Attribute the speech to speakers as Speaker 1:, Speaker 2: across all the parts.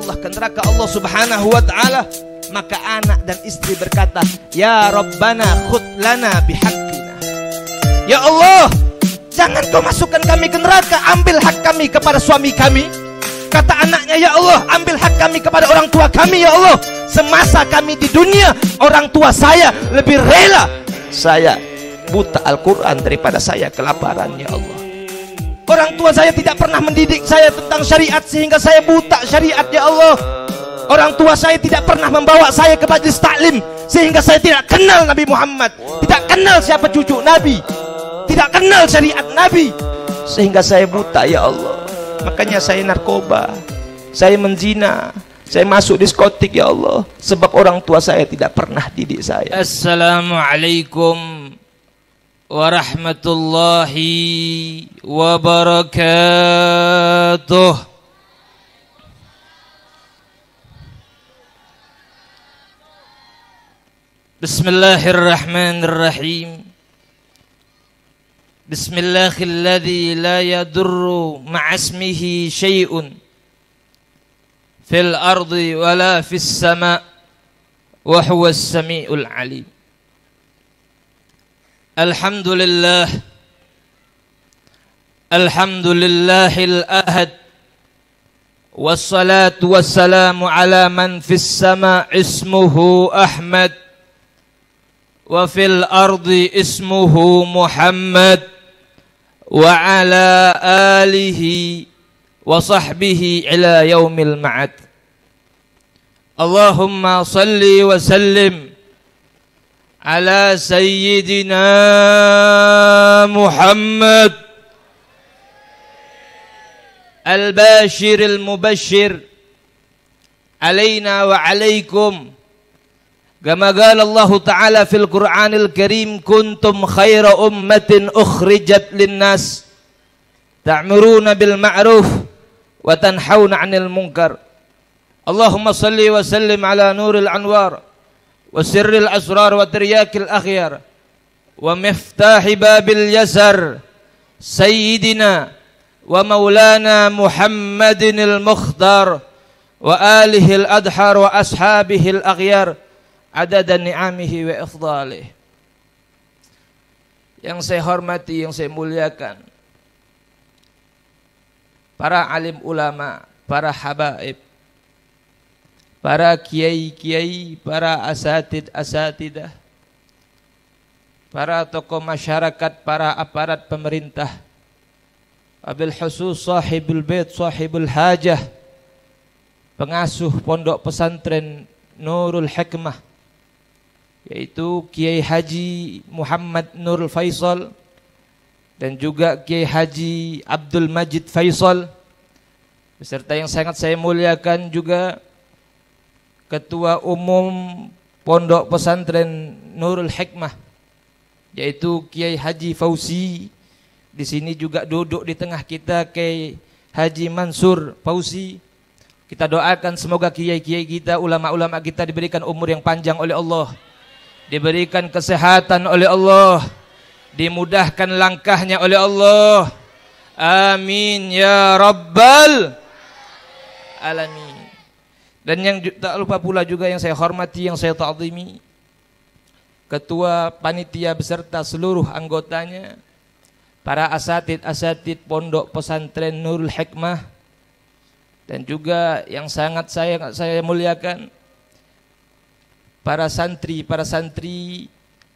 Speaker 1: Allah ke neraka Allah subhanahu wa ta'ala, maka anak dan istri berkata, ya Rabbana khud lana bihaqqina. Ya Allah, jangan kau masukkan kami ke neraka, ambil hak kami kepada suami kami. Kata anaknya, ya Allah, ambil hak kami kepada orang tua kami ya Allah. Semasa kami di dunia, orang tua saya lebih rela saya buta Al-Quran daripada saya kelaparan ya Allah. Orang tua saya tidak pernah mendidik saya tentang syariat sehingga saya buta syariat ya Allah. Orang tua saya tidak pernah membawa saya ke majlis taklim sehingga saya tidak kenal Nabi Muhammad, tidak kenal siapa cucu Nabi, tidak kenal syariat Nabi, sehingga saya buta ya Allah. Makanya saya narkoba, saya menzina, saya masuk diskotik ya Allah, sebab orang tua saya tidak pernah didik saya.
Speaker 2: Assalamualaikum warahmatullahi wabarakatuh. Bismillahirrahmanirrahim. Bismillahilladzi la yadurru ma'asmihi syai'un fil ardi wala fis sama' wa huwas sami'ul alim. Alhamdulillah, alhamdulillahil ahad, wassalatu wassalamu ala man fis sama' ismuhu Ahmad wa fil ardi ismuhu Muhammad wa ala alihi wa sahbihi ila yaumil ma'ad. Allahumma salli wa sallim ala sayyidina Muhammad al-bashir al-mubashir alaina wa alaikum. Kama qala Allah Ta'ala fil Qur'anil Karim, kuntum khaira ummatin ukhrijat linnas ta'muruna bil ma'ruf wa tanhauna 'anil munkar. Allahumma salli wa sallim ala nuril anwar wa sirril asrar wa tiryakil akhyar wa miftahi babil yasar sayyidina wa maulana Muhammadinil Mukhtar wa alihil adhar wa ashabihil akhyar adada ni'amihi wa ifdalih. Yang saya hormati, yang saya muliakan, para alim ulama, para habaib, para kiai-kiai, para asatidah, para tokoh masyarakat, para aparat pemerintah, wabil khusus sahibul bait, sahibul hajah, pengasuh pondok pesantren Nurul Hikmah, yaitu Kiai Haji Muhammad Nurul Faisal dan juga Kiai Haji Abdul Majid Faisal, beserta yang sangat saya muliakan juga Ketua Umum Pondok Pesantren Nurul Hikmah, yaitu Kiai Haji Fauzi. Di sini juga duduk di tengah kita Kiai Haji Mansur Fauzi. Kita doakan semoga kiai-kiai kita, ulama-ulama kita diberikan umur yang panjang oleh Allah, diberikan kesehatan oleh Allah, dimudahkan langkahnya oleh Allah. Amin ya rabbal alamin. Dan yang tak lupa pula juga yang saya hormati, yang saya ta'zimi, ketua panitia beserta seluruh anggotanya, para asatid pondok pesantren Nurul Hikmah, dan juga yang sangat saya muliakan para santri,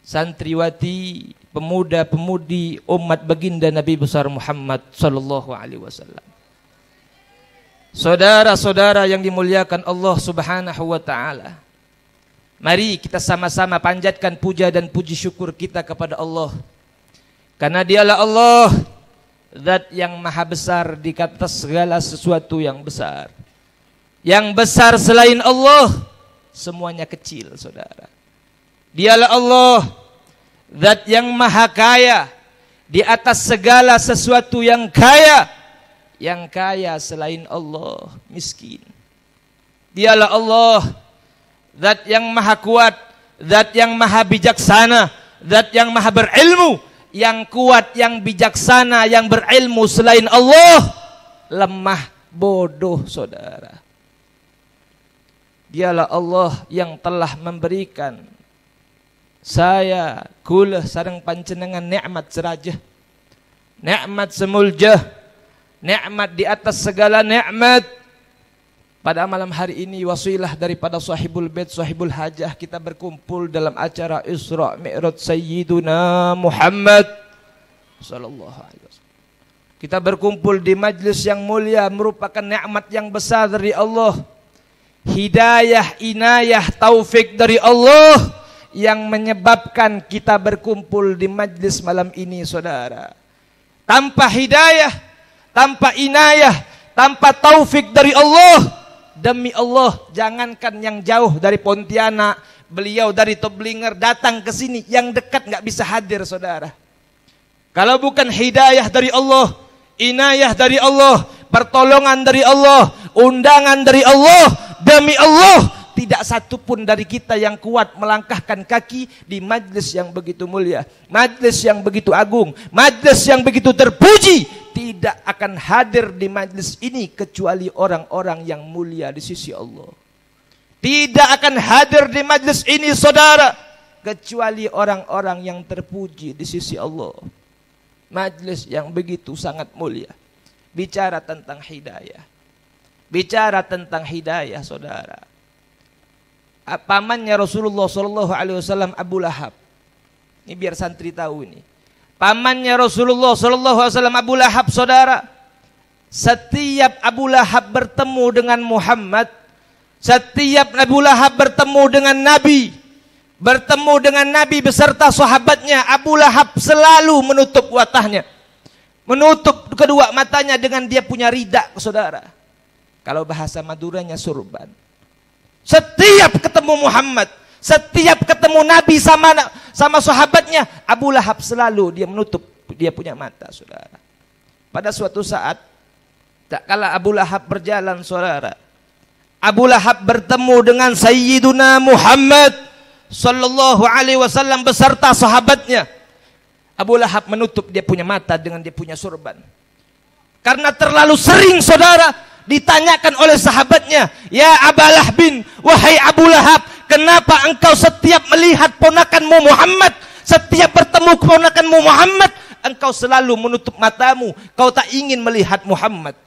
Speaker 2: santriwati, pemuda-pemudi umat baginda Nabi besar Muhammad sallallahu alaihi wasallam. Saudara-saudara yang dimuliakan Allah Subhanahu wa taala, mari kita sama-sama panjatkan puja dan puji syukur kita kepada Allah, karena Dialah Allah, Zat yang maha besar di atas segala sesuatu yang besar. Yang besar selain Allah semuanya kecil, saudara. Dialah Allah, Zat yang maha kaya di atas segala sesuatu yang kaya. Yang kaya selain Allah miskin. Dialah Allah, Zat yang maha kuat, Zat yang maha bijaksana, Zat yang maha berilmu. Yang kuat, yang bijaksana, yang berilmu selain Allah lemah, bodoh, saudara. Dialah Allah yang telah memberikan saya, kula sareng panjenengan nikmat serajah, nikmat semuljah, nikmat di atas segala nikmat. Pada malam hari ini wasilah daripada sahibul bait, sahibul hajah, kita berkumpul dalam acara Isra Mi'raj Sayyiduna Muhammad sallallahu alaihi wasallam. Kita berkumpul di majlis yang mulia merupakan nikmat yang besar dari Allah. Hidayah, inayah, taufik dari Allah yang menyebabkan kita berkumpul di majlis malam ini, saudara. Tanpa hidayah, tanpa inayah, tanpa taufik dari Allah, demi Allah, jangankan yang jauh dari Pontianak, beliau dari Toblinger datang ke sini, yang dekat nggak bisa hadir, saudara. Kalau bukan hidayah dari Allah, inayah dari Allah, pertolongan dari Allah, undangan dari Allah, demi Allah, tidak satu pun dari kita yang kuat melangkahkan kaki di majlis yang begitu mulia, majlis yang begitu agung, majlis yang begitu terpuji. Tidak akan hadir di majlis ini kecuali orang-orang yang mulia di sisi Allah. Tidak akan hadir di majlis ini, saudara, kecuali orang-orang yang terpuji di sisi Allah. Majlis yang begitu sangat mulia. Bicara tentang hidayah. Bicara tentang hidayah, saudara. Pamannya Rasulullah Sallallahu Alaihi Wasallam, Abu Lahab. Ini biar santri tahu ini. Pamannya Rasulullah Sallallahu Alaihi Wasallam, Abu Lahab, saudara. Setiap Abu Lahab bertemu dengan Muhammad, setiap Abu Lahab bertemu dengan Nabi, bertemu dengan Nabi beserta sahabatnya, Abu Lahab selalu menutup watahnya, menutup kedua matanya dengan dia punya ridak, saudara. Kalau bahasa Maduranya surban. Setiap ketemu Muhammad, setiap ketemu Nabi sama sahabatnya, Abu Lahab selalu dia menutup dia punya mata, saudara. Pada suatu saat, tak kala Abu Lahab berjalan, saudara, Abu Lahab bertemu dengan Sayyiduna Muhammad Sallallahu Alaihi Wasallam beserta sahabatnya. Abu Lahab menutup dia punya mata dengan dia punya surban. Karena terlalu sering, saudara, ditanyakan oleh sahabatnya, ya Abalah bin, wahai Abu Lahab, kenapa engkau setiap melihat ponakanmu Muhammad, setiap bertemu ponakanmu Muhammad, engkau selalu menutup matamu, kau tak ingin melihat Muhammad?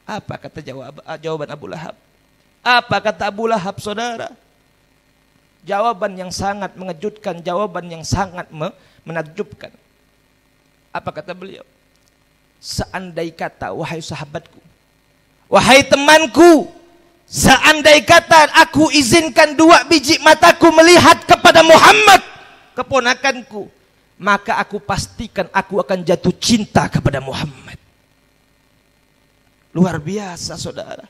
Speaker 2: Apa kata jawaban Abu Lahab? Apa kata Abu Lahab, saudara? Jawaban yang sangat mengejutkan, jawaban yang sangat menakjubkan. Apa kata beliau? Seandai kata, wahai sahabatku, wahai temanku, seandai kata aku izinkan dua biji mataku melihat kepada Muhammad, keponakanku, maka aku pastikan aku akan jatuh cinta kepada Muhammad. Luar biasa, saudara.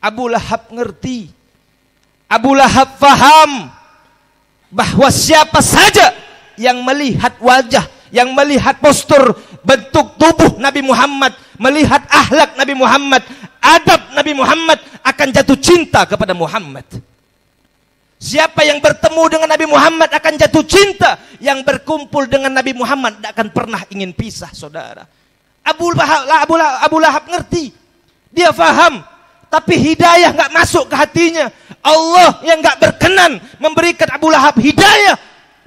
Speaker 2: Abu Lahab ngerti. Abu Lahab faham bahwa siapa saja yang melihat wajah, yang melihat postur, bentuk tubuh Nabi Muhammad, melihat akhlak Nabi Muhammad, adab Nabi Muhammad, akan jatuh cinta kepada Muhammad. Siapa yang bertemu dengan Nabi Muhammad akan jatuh cinta, yang berkumpul dengan Nabi Muhammad tidak akan pernah ingin pisah, saudara. Abu Lahab ngerti, dia faham, tapi hidayah nggak masuk ke hatinya. Allah yang nggak berkenan memberikan Abu Lahab hidayah.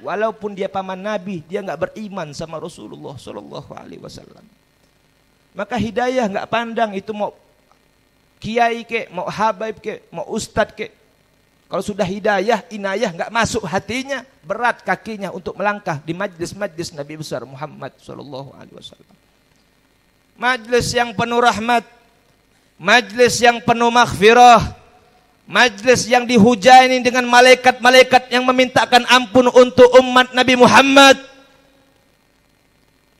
Speaker 2: Walaupun dia paman Nabi, dia nggak beriman sama Rasulullah Sallallahu Alaihi Wasallam. Maka hidayah nggak pandang itu mau kiai ke, mau habaib ke, mau ustad ke. Kalau sudah hidayah, inayah nggak masuk hatinya, berat kakinya untuk melangkah di majlis-majlis Nabi besar Muhammad Sallallahu Alaihi Wasallam. Majlis yang penuh rahmat, majlis yang penuh maghfirah, majlis yang dihujani dengan malaikat-malaikat yang memintakan ampun untuk umat Nabi Muhammad.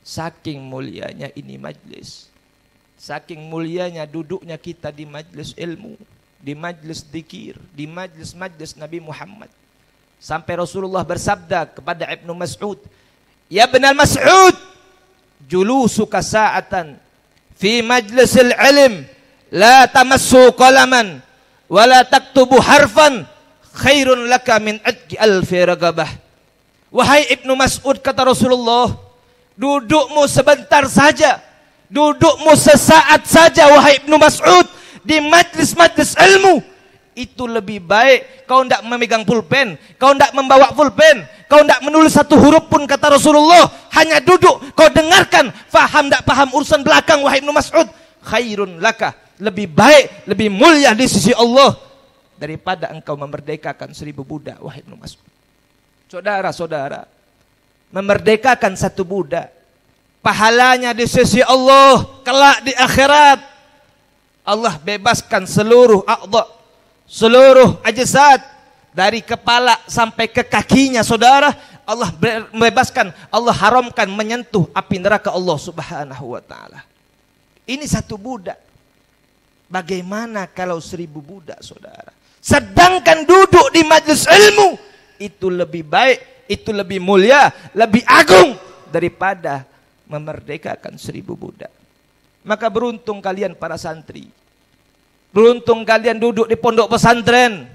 Speaker 2: Saking mulianya ini majlis, saking mulianya duduknya kita di majlis ilmu, di majlis dzikir, di majlis-majlis Nabi Muhammad. Sampai Rasulullah bersabda kepada Ibnu Mas'ud, ya Ibnu Mas'ud, julusuka sa'atan fi majlisil ilm la tamassu qalaman wala taktubu harfan khairun laka min adki alfi ragabah. Wahai Ibnu Mas'ud, kata Rasulullah, dudukmu sebentar saja, dudukmu sesaat saja, wahai Ibnu Mas'ud, di majlis-majlis ilmu,
Speaker 1: Itu lebih baik kau tidak memegang pulpen, kau tidak membawa pulpen, kau tidak menulis satu huruf pun kata Rasulullah, hanya duduk kau dengarkan, faham tidak paham urusan belakang wahai Ibnu Mas'ud, khairun laka, lebih baik, lebih mulia di sisi Allah daripada engkau memerdekakan 1000 budak wahai Ibnu Mas'ud. Saudara-saudara, memerdekakan satu budak pahalanya di sisi Allah kelak di akhirat. Allah bebaskan seluruh a'dha, seluruh ajzad, dari kepala sampai ke kakinya, saudara. Allah bebaskan, Allah haramkan menyentuh api neraka Allah Subhanahu wa taala. Ini satu budak. Bagaimana kalau 1000 budak, saudara? Sedangkan duduk di majelis ilmu itu lebih baik, itu lebih mulia, lebih agung daripada memerdekakan 1000 budak. Maka beruntung kalian para santri, beruntung kalian duduk di pondok pesantren,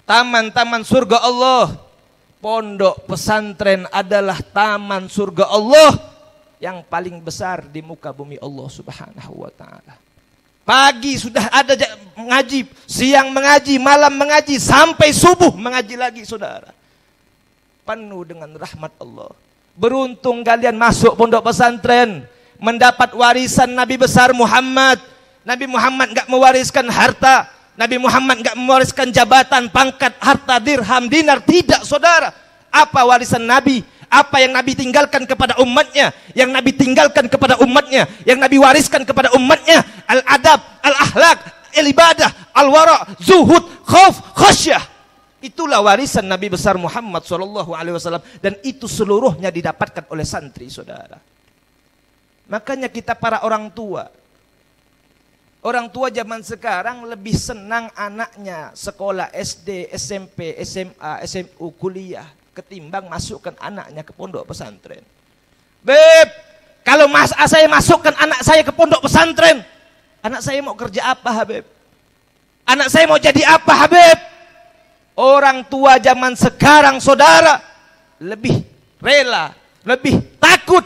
Speaker 1: taman-taman surga Allah. Pondok pesantren adalah taman surga Allah yang paling besar di muka bumi Allah Subhanahu wa taala. Pagi sudah ada mengaji, siang mengaji, malam mengaji, sampai subuh mengaji lagi, saudara. Penuh dengan rahmat Allah. Beruntung kalian masuk pondok pesantren, mendapat warisan Nabi besar Muhammad. Nabi Muhammad enggak mewariskan harta, Nabi Muhammad enggak mewariskan jabatan, pangkat, harta, dirham, dinar, tidak, saudara. Apa warisan Nabi? Apa yang Nabi tinggalkan kepada umatnya? Yang Nabi tinggalkan kepada umatnya, yang Nabi wariskan kepada umatnya, al-adab, al-akhlak, al-ibadah, al-wara, zuhud, khauf, khasyah. Itulah warisan Nabi besar Muhammad SAW, dan itu seluruhnya didapatkan oleh santri, saudara. Makanya kita para orang tua zaman sekarang lebih senang anaknya sekolah SD, SMP, SMA, SMU, kuliah ketimbang masukkan anaknya ke pondok pesantren. Beb, kalau saya masukkan anak saya ke pondok pesantren, anak saya mau kerja apa, Habib? Anak saya mau jadi apa, Habib? Orang tua zaman sekarang, saudara, lebih rela, lebih takut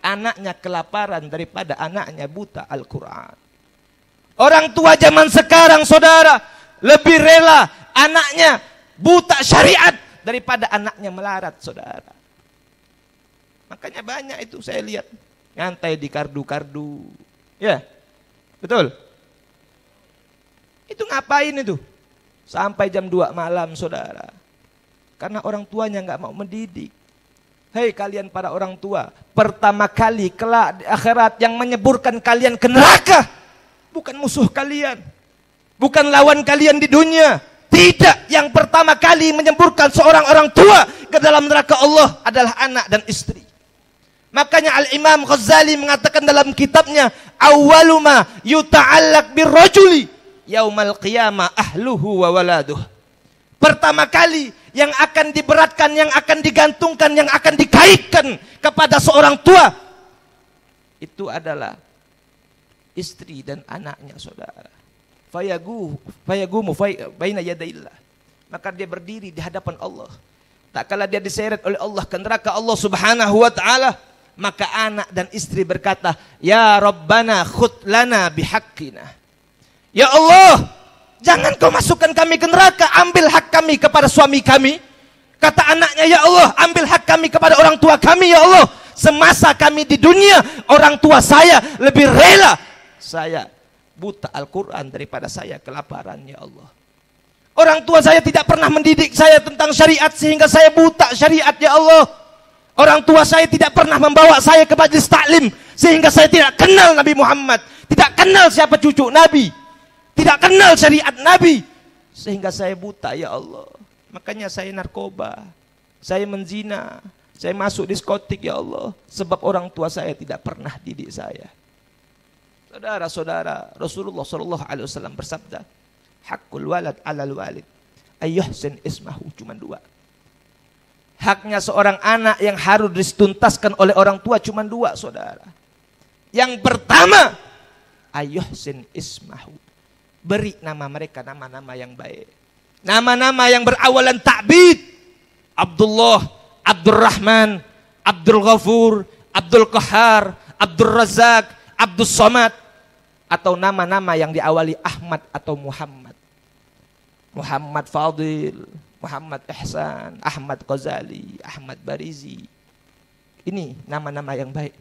Speaker 1: anaknya kelaparan daripada anaknya buta Al-Quran. Orang tua zaman sekarang, saudara, lebih rela anaknya buta syariat daripada anaknya melarat, saudara. Makanya banyak itu saya lihat nyantai di kardu-kardu. Ya, betul. Itu ngapain itu? Sampai jam 2 malam, saudara. Karena orang tuanya nggak mau mendidik. Hei kalian para orang tua, pertama kali kelak di akhirat yang menyeburkan kalian ke neraka bukan musuh kalian, bukan lawan kalian di dunia. Tidak, yang pertama kali menyemburkan seorang orang tua ke dalam neraka Allah adalah anak dan istri. Makanya Al-Imam Ghazali mengatakan dalam kitabnya, awwaluma yuta'allaq birrajuli yaumal qiyamah ahluhu wa waladuh. Pertama kali yang akan diberatkan, yang akan digantungkan, yang akan dikaitkan kepada seorang tua, itu adalah istri dan anaknya, saudara. Fayagumu baina yadaillah. Maka dia berdiri di hadapan Allah. Tak kala dia diseret oleh Allah ke neraka Allah Subhanahu wa taala, maka anak dan istri berkata, "Ya Rabbana khud lana bihaqqina." Ya Allah, jangan kau masukkan kami ke neraka, ambil hak kami kepada suami kami. Kata anaknya, "Ya Allah, ambil hak kami kepada orang tua kami, ya Allah. Semasa kami di dunia, orang tua saya lebih rela saya buta Al-Quran daripada saya kelaparan, ya Allah. Orang tua saya tidak pernah mendidik saya tentang syariat sehingga saya buta syariat, ya Allah. Orang tua saya tidak pernah membawa saya ke majlis taklim sehingga saya tidak kenal Nabi Muhammad, tidak kenal siapa cucu Nabi, tidak kenal syariat Nabi, sehingga saya buta, ya Allah. Makanya saya narkoba, saya menzina, saya masuk diskotik, ya Allah, sebab orang tua saya tidak pernah didik saya. Saudara-saudara, Rasulullah SAW bersabda, hakul walad alal walid ayyuhsin ismahu, cuma 2. Haknya seorang anak yang harus dituntaskan oleh orang tua cuma 2, saudara. Yang pertama, ayyuhsin ismahu, beri nama mereka nama-nama yang baik, nama-nama yang berawalan ta'bid. Abdullah, Abdurrahman, Abdul Ghafur, Abdul Qahar, Abdul Razak, Abdul Somad, atau nama-nama yang diawali Ahmad atau Muhammad.
Speaker 2: Muhammad Fadil, Muhammad Ihsan, Ahmad Ghazali, Ahmad Barizi. Ini nama-nama yang baik.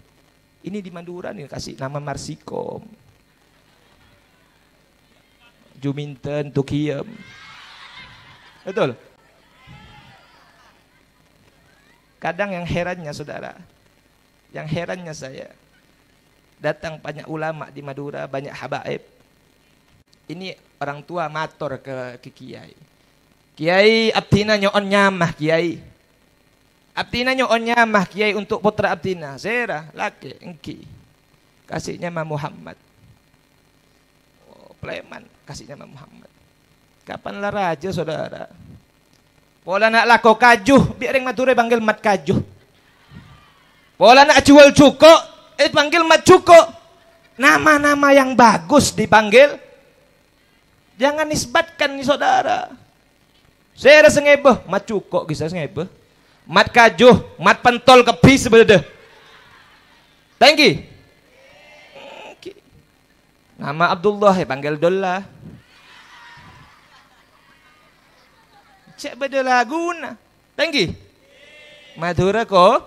Speaker 2: Ini di Madura nih kasih nama Marsikom, Juminten, Tukiem. Betul. Kadang yang herannya saudara, yang herannya saya, datang banyak ulama di Madura, banyak habaib. Ini orang tua mator ke kiai. Kiai abdina nyoon nyamah kiai. Abdina nyoon nyamah kiai untuk putra abdina. Zera laki engki. Kasihnya nama Muhammad. Oh, Pleman kasihnya nama Muhammad. Kapan lah raja saudara? Pola nak lako kajuh, biar yang Madura panggil mat kajuh. Pola nak jual cuko, panggil mat cuko. Nama-nama yang bagus dipanggil. Jangan nisbatkan nih saudara. Saya rasa ngebe, mat cuko kisah ngebe. Mat kajuh, mat pentol kepi sebelah. Thank you. Nama Abdullah panggil Dollah. Cek beda laguna. Tanggi. Madura ko.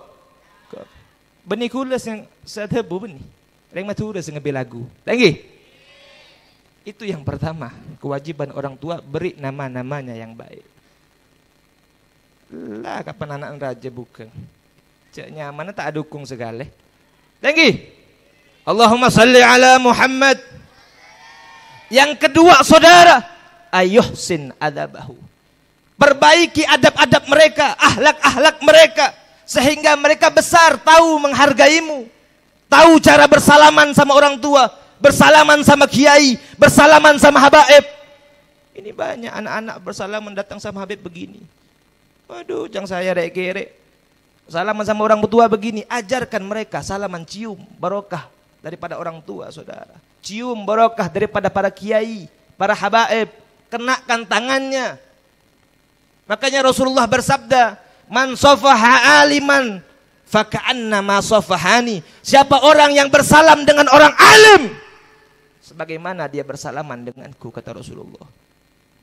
Speaker 2: Benih kulas yang setebu benih. Reng Madura sengabil lagu. Tanggi. Itu yang pertama. Kewajiban orang tua beri nama-namanya yang baik. Lah kapan anak raja bukan. Cek nyaman tak dukung segala. Tanggi. Allahumma salli ala Muhammad. Yang kedua saudara. Ayuhsin adabahu. Perbaiki adab-adab mereka, akhlak-akhlak mereka, sehingga mereka besar tahu menghargaimu, tahu cara bersalaman sama orang tua, bersalaman sama kiai, bersalaman sama habaib. Ini banyak anak-anak bersalaman datang sama habib begini. Waduh, jangan saya rek-rek. Salaman sama orang tua begini, ajarkan mereka salaman cium barokah daripada orang tua, saudara. Cium barokah daripada para kiai, para habaib, kenakan tangannya. Makanya Rasulullah bersabda, man safaha aliman faka'annama safahani. Siapa orang yang bersalam dengan orang alim, sebagaimana dia bersalaman denganku, kata Rasulullah.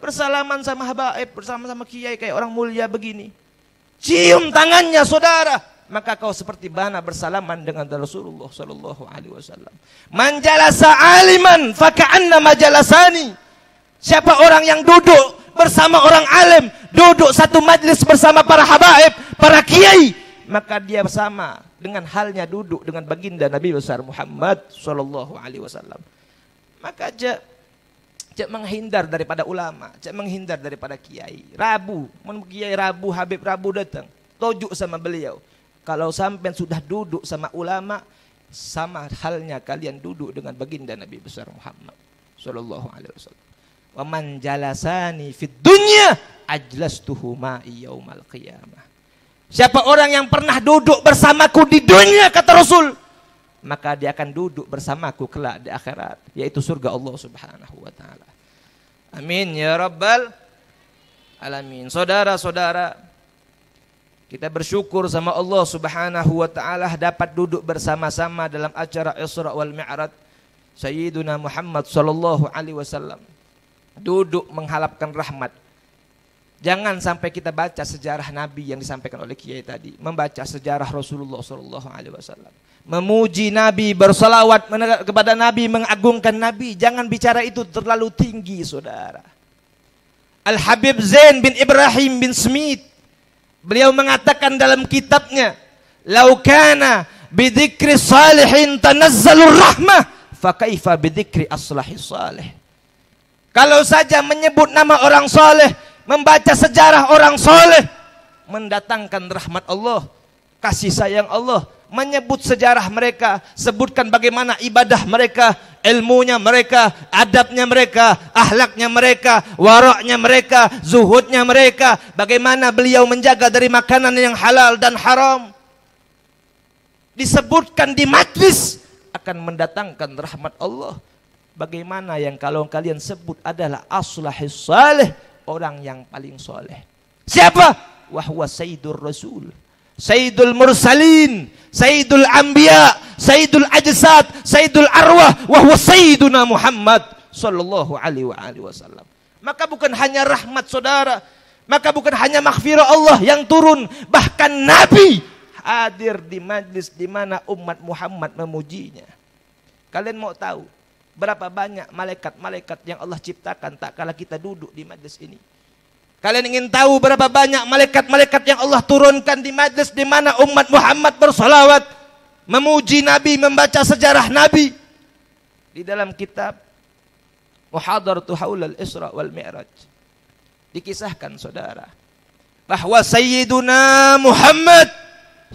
Speaker 2: Bersalaman sama habaib, bersalaman sama kiai kayak orang mulia begini. Cium tangannya saudara, maka kau seperti mana bersalaman dengan Rasulullah sallallahu alaihi wasallam. Man jalasa aliman faka'annama jalasani. Siapa orang yang duduk bersama orang alim, duduk satu majlis bersama para habaib, para kiai, maka dia sama dengan halnya duduk dengan baginda Nabi besar Muhammad sallallahu alaihi wasallam. Maka cek menghindar daripada ulama, cek menghindar daripada kiai. Rabu, kiai Rabu, Habib Rabu datang, tojuk sama beliau. Kalau sampai sudah duduk sama ulama, sama halnya kalian duduk dengan baginda Nabi besar Muhammad sallallahu alaihi wasallam. Wa man jalasani fid dunya ajlastuhu ma'i yaumal qiyamah. Siapa orang yang pernah duduk bersamaku di dunia, kata Rasul, maka dia akan duduk bersamaku kelak di akhirat, yaitu surga Allah Subhanahu wa taala. Amin ya rabbal alamin. Saudara-saudara, kita bersyukur sama Allah Subhanahu wa taala dapat duduk bersama-sama dalam acara Isra wal Mi'raj Sayyiduna Muhammad sallallahu alaihi wasallam. Duduk mengharapkan rahmat. Jangan sampai kita baca sejarah Nabi yang disampaikan oleh kiai tadi, membaca sejarah Rasulullah sallallahu alaihi wasallam, memuji Nabi, bersalawat kepada Nabi, mengagungkan Nabi. Jangan bicara itu terlalu tinggi, saudara. Al-Habib Zain bin Ibrahim bin Smith, beliau mengatakan dalam kitabnya, "Lau kana bidzikri salihin tanazzalur rahmah, fa kaifa bidzikri aslahi salih." Kalau saja menyebut nama orang soleh, membaca sejarah orang soleh, mendatangkan rahmat Allah, kasih sayang Allah. Menyebut sejarah mereka, sebutkan bagaimana ibadah mereka, ilmunya mereka, adabnya mereka, akhlaknya mereka, waraknya mereka, zuhudnya mereka, bagaimana beliau menjaga dari makanan yang halal dan haram. Disebutkan di majlis, akan mendatangkan rahmat Allah. Bagaimana yang kalau kalian sebut adalah aslahis salih, orang yang paling soleh. Siapa? Wahwa Sayyidul Rasul, Sayyidul Mursalin, Sayyidul Anbiya, Sayyidul Ajsad, Sayyidul Arwah, wahwa Sayyiduna Muhammad sallallahu alaihi wasallam.
Speaker 1: Maka bukan hanya rahmat saudara, maka bukan hanya maghfirah Allah yang turun, bahkan Nabi hadir di majlis di mana umat Muhammad memujinya. Kalian mau tahu berapa banyak malaikat-malaikat yang Allah ciptakan tak kala kita duduk di majlis ini? Kalian ingin tahu berapa banyak malaikat-malaikat yang Allah turunkan di majlis di mana umat Muhammad bersolawat, memuji Nabi, membaca sejarah Nabi? Di dalam kitab Muhadaratu Haulal Isra wal Mi'raj dikisahkan saudara bahwa Sayyiduna Muhammad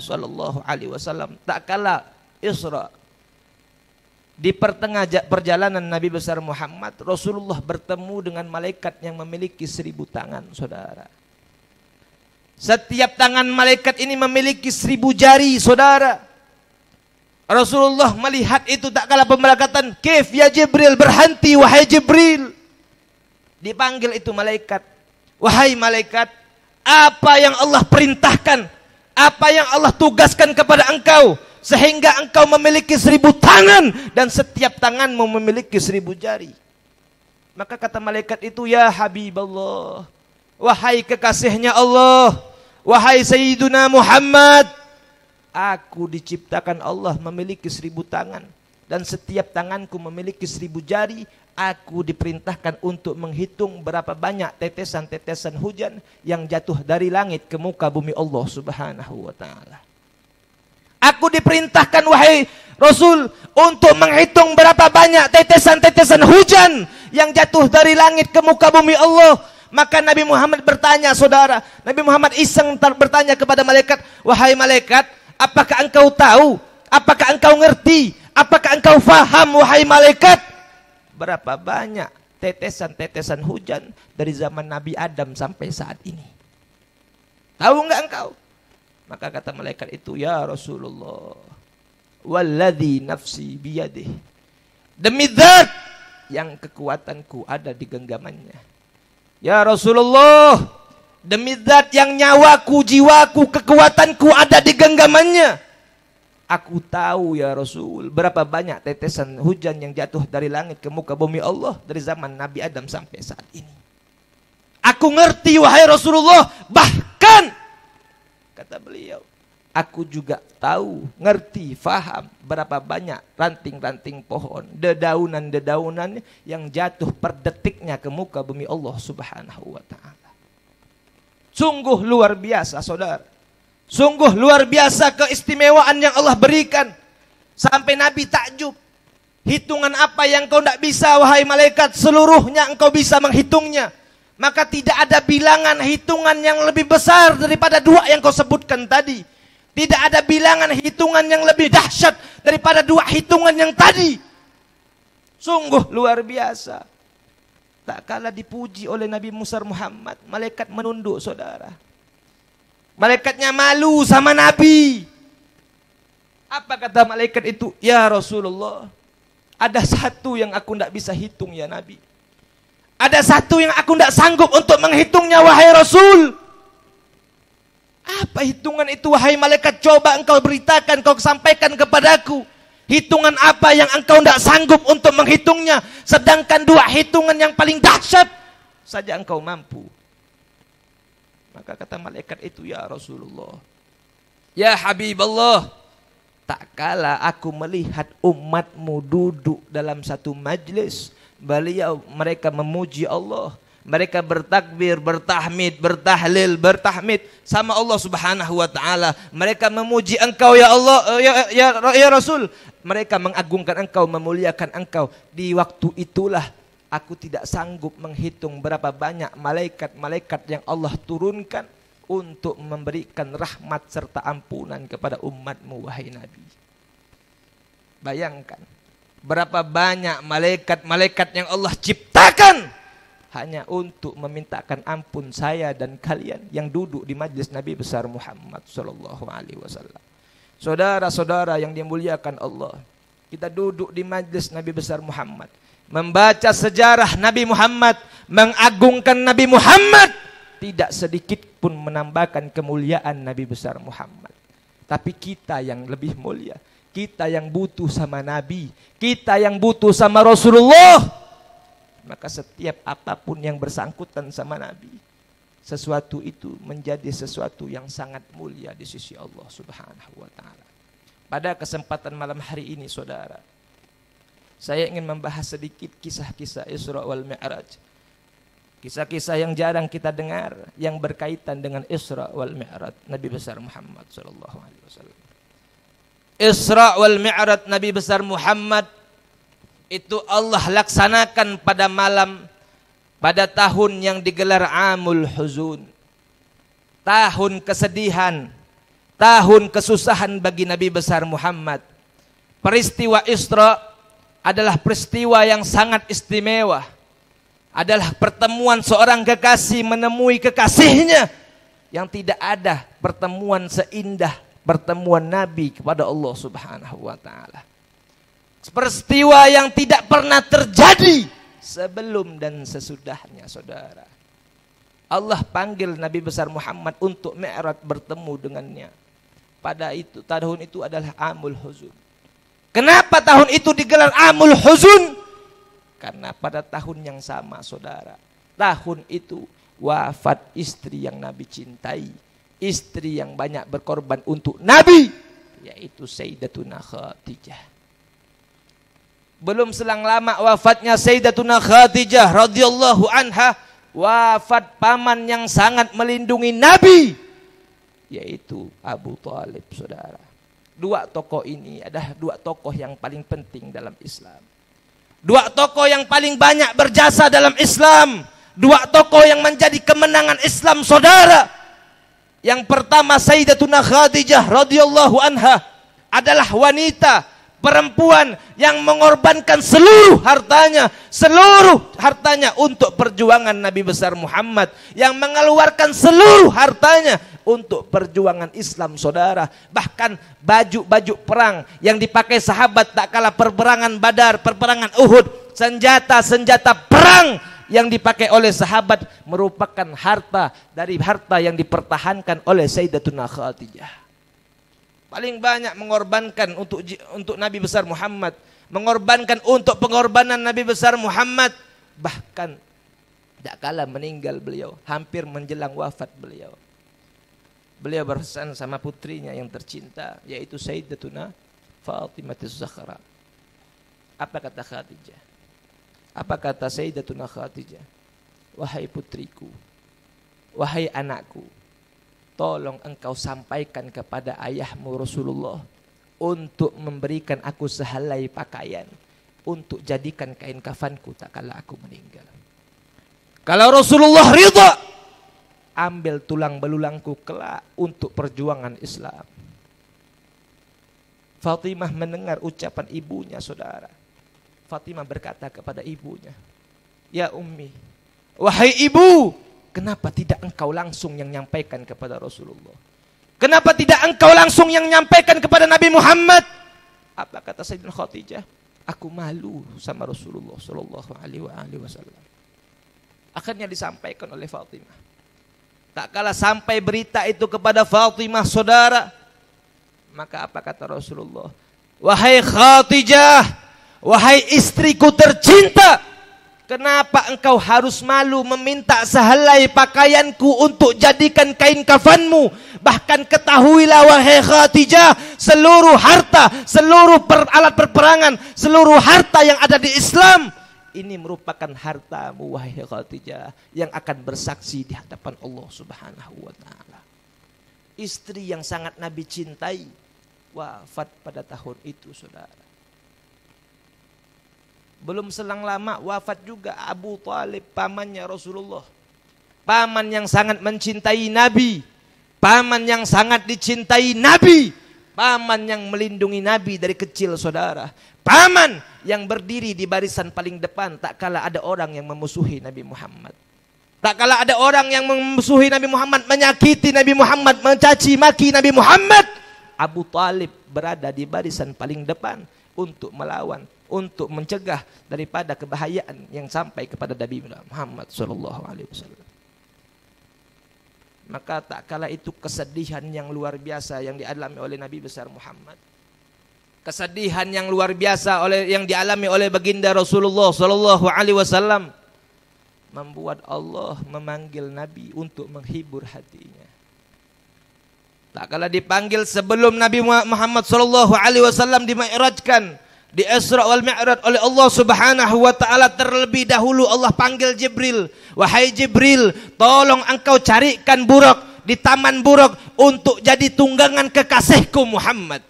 Speaker 1: sallallahu alaihi wasallam tak kala Isra, di pertengah perjalanan Nabi besar Muhammad, Rasulullah bertemu dengan malaikat yang memiliki 1000 tangan saudara. Setiap tangan malaikat ini memiliki 1000 jari saudara. Rasulullah melihat itu tak kalah pemberkatan, "Kif ya Jibril, berhenti wahai Jibril." Dipanggil itu malaikat, "Wahai malaikat, apa yang Allah perintahkan, apa yang Allah tugaskan kepada engkau sehingga engkau memiliki 1000 tangan dan setiap tanganmu memiliki 1000 jari?" Maka kata malaikat itu, "Ya Habiballah, wahai kekasihnya Allah, wahai Sayyiduna Muhammad, aku diciptakan Allah memiliki 1000 tangan dan setiap tanganku memiliki 1000 jari. Aku diperintahkan untuk menghitung berapa banyak tetesan-tetesan hujan yang jatuh dari langit ke muka bumi Allah Subhanahu wa ta'ala. Aku diperintahkan wahai Rasul untuk menghitung berapa banyak tetesan-tetesan hujan yang jatuh dari langit ke muka bumi Allah." Maka Nabi Muhammad bertanya saudara, Nabi Muhammad iseng bertanya kepada malaikat, "Wahai malaikat, apakah engkau tahu? Apakah engkau ngerti? Apakah engkau faham wahai malaikat? Berapa banyak tetesan-tetesan hujan dari zaman Nabi Adam sampai saat ini? Tahu enggak engkau?" Maka kata malaikat itu, "Ya Rasulullah, walladzi nafsi biyadih, demi zat yang kekuatanku ada di genggamannya. Ya Rasulullah, demi zat yang nyawaku, jiwaku, kekuatanku ada di genggamannya. Aku tahu ya Rasul berapa banyak tetesan hujan yang jatuh dari langit ke muka bumi Allah dari zaman Nabi Adam sampai saat ini. Aku ngerti wahai Rasulullah, bahkan," kata beliau, "aku juga tahu, ngerti, faham berapa banyak ranting-ranting pohon, dedaunan-dedaunan yang jatuh per detiknya ke muka bumi Allah Subhanahu wa ta'ala." Sungguh luar biasa saudara. Sungguh luar biasa keistimewaan yang Allah berikan. Sampai Nabi takjub. Hitungan apa yang kau tidak bisa wahai malaikat, seluruhnya engkau bisa menghitungnya. Maka tidak ada bilangan hitungan yang lebih besar daripada 2 yang kau sebutkan tadi. Tidak ada bilangan hitungan yang lebih dahsyat daripada 2 hitungan yang tadi. Sungguh luar biasa. Tak kala dipuji oleh Nabi Musa Muhammad, malaikat menunduk saudara. Malaikatnya malu sama Nabi. Apa kata malaikat itu? "Ya Rasulullah, ada satu yang aku tidak bisa hitung ya Nabi. Ada satu yang aku tidak sanggup untuk menghitungnya wahai Rasul." "Apa hitungan itu wahai malaikat? Coba engkau beritakan, kau sampaikan kepadaku. Hitungan apa yang engkau tidak sanggup untuk menghitungnya, sedangkan 2 hitungan yang paling dahsyat saja engkau mampu." Maka kata malaikat itu, "Ya Rasulullah, ya Habiballah, tak kala aku melihat umatmu duduk dalam satu majlis, mereka memuji Allah, mereka bertakbir, bertahmid, bertahlil, bertahmid sama Allah Subhanahu wa ta'ala. Mereka memuji engkau ya Allah, ya Rasul. Mereka mengagungkan engkau, memuliakan engkau. Di waktu itulah aku tidak sanggup menghitung berapa banyak malaikat-malaikat yang Allah turunkan untuk memberikan rahmat serta ampunan kepada umatmu wahai Nabi." Bayangkan berapa banyak malaikat-malaikat yang Allah ciptakan hanya untuk memintakan ampun saya dan kalian yang duduk di majlis Nabi besar Muhammad sallallahu alaihi wasallam. Saudara-saudara yang dimuliakan Allah, kita duduk di majlis Nabi besar Muhammad, membaca sejarah Nabi Muhammad, mengagungkan Nabi Muhammad, tidak sedikit pun menambahkan kemuliaan Nabi besar Muhammad. Tapi kita yang lebih mulia, kita yang butuh sama Nabi, kita yang butuh sama Rasulullah,
Speaker 2: maka setiap apapun yang bersangkutan sama Nabi, sesuatu itu menjadi sesuatu yang sangat mulia di sisi Allah Subhanahu wa taala. Pada kesempatan malam hari ini saudara, saya ingin membahas sedikit kisah-kisah Isra wal Mi'raj. Kisah-kisah yang jarang kita dengar yang berkaitan dengan Isra wal Mi'raj Nabi besar Muhammad sallallahu alaihi wasallam. Isra wal Mi'raj Nabi besar Muhammad itu Allah laksanakan pada tahun yang digelar Amul Huzun. Tahun kesedihan, tahun kesusahan bagi Nabi besar Muhammad. Peristiwa Isra adalah peristiwa yang sangat istimewa. Adalah pertemuan seorang kekasih menemui kekasihnya, yang tidak ada pertemuan seindah pertemuan Nabi kepada Allah Subhanahu wa taala. Peristiwa yang tidak pernah terjadi sebelum dan sesudahnya saudara. Allah panggil Nabi besar Muhammad untuk Mi'raj bertemu dengannya. Pada itu tahun itu adalah Amul Huzun. Kenapa tahun itu digelar Amul Huzun? Karena pada tahun yang sama saudara, tahun itu wafat istri yang Nabi cintai, istri yang banyak berkorban untuk Nabi, yaitu Sayyidatuna Khadijah. Belum selang lama wafatnya Sayyidatuna Khadijah radhiyallahu anha, wafat paman yang sangat melindungi Nabi, yaitu Abu Thalib saudara. Dua tokoh ini adalah dua tokoh yang paling penting dalam Islam. Dua tokoh yang paling banyak berjasa dalam Islam. Dua tokoh yang menjadi kemenangan Islam saudara. Yang pertama Sayyidatuna Khadijah radhiyallahu anha adalah wanita, perempuan yang mengorbankan seluruh hartanya untuk perjuangan Nabi besar Muhammad, yang mengeluarkan seluruh hartanya untuk perjuangan Islam saudara. Bahkan baju-baju perang yang dipakai sahabat tak kala peperangan Badar, peperangan Uhud, senjata-senjata perang yang dipakai oleh sahabat merupakan harta dari harta yang dipertahankan oleh Sayyidatuna Khadijah. Paling banyak mengorbankan untuk Nabi besar Muhammad, mengorbankan untuk pengorbanan Nabi besar Muhammad. Bahkan tak kala meninggal beliau, hampir menjelang wafat beliau berpesan sama putrinya yang tercinta, yaitu Sayyidatuna Fatimah Az-Zahra. Apa kata Khadijah? Apa kata Sayyidatuna Khadijah? Wahai putriku, wahai anakku, tolong engkau sampaikan kepada ayahmu Rasulullah untuk memberikan aku sehelai pakaian untuk jadikan kain kafanku tak kala aku meninggal. Kalau Rasulullah ridha, ambil tulang belulangku kelak untuk perjuangan Islam. Fatimah mendengar ucapan ibunya saudara. Fatimah berkata kepada ibunya, ya ummi, wahai ibu, kenapa tidak engkau langsung yang nyampaikan kepada Rasulullah? Kenapa tidak engkau langsung yang nyampaikan kepada Nabi Muhammad? Apa kata Sayyidatina Khadijah? Aku malu sama Rasulullah sallallahu alaihi wasallam. Akhirnya disampaikan oleh Fatimah. Tak kala sampai berita itu kepada Fatimah saudara, maka apa kata Rasulullah? Wahai Khadijah, wahai istriku tercinta, kenapa engkau harus malu meminta sehelai pakaianku untuk jadikan kain kafanmu? Bahkan ketahuilah wahai Khadijah, seluruh harta, seluruh alat perperangan, seluruh harta yang ada di Islam, ini merupakan hartamu wahai Khadijah, yang akan bersaksi di hadapan Allah Subhanahu wa taala. Istri yang sangat Nabi cintai wafat pada tahun itu saudara. Belum selang lama wafat juga Abu Thalib, pamannya Rasulullah. Paman yang sangat mencintai Nabi, paman yang sangat dicintai Nabi, paman yang melindungi Nabi dari kecil saudara. Paman yang berdiri di barisan paling depan tak kala ada orang yang memusuhi Nabi Muhammad. Tak kala ada orang yang memusuhi Nabi Muhammad, menyakiti Nabi Muhammad, mencaci maki Nabi Muhammad, Abu Thalib berada di barisan paling depan untuk melawan, untuk mencegah daripada kebahayaan yang sampai kepada Nabi Muhammad sallallahu alaihi wasallam. Maka tak kala itu kesedihan yang luar biasa yang dialami oleh Nabi besar Muhammad.
Speaker 1: kesedihan yang luar biasa yang dialami oleh baginda Rasulullah sallallahu alaihi wasallam membuat Allah memanggil Nabi untuk menghibur hatinya. Tak kala dipanggil sebelum Nabi Muhammad sallallahu alaihi wasallam dimi'rajkan, di Isra wal Mi'raj oleh Allah Subhanahu wa taala, terlebih dahulu Allah panggil Jibril, "Wahai Jibril, tolong engkau carikan buruk di taman buruk untuk jadi tunggangan kekasihku Muhammad."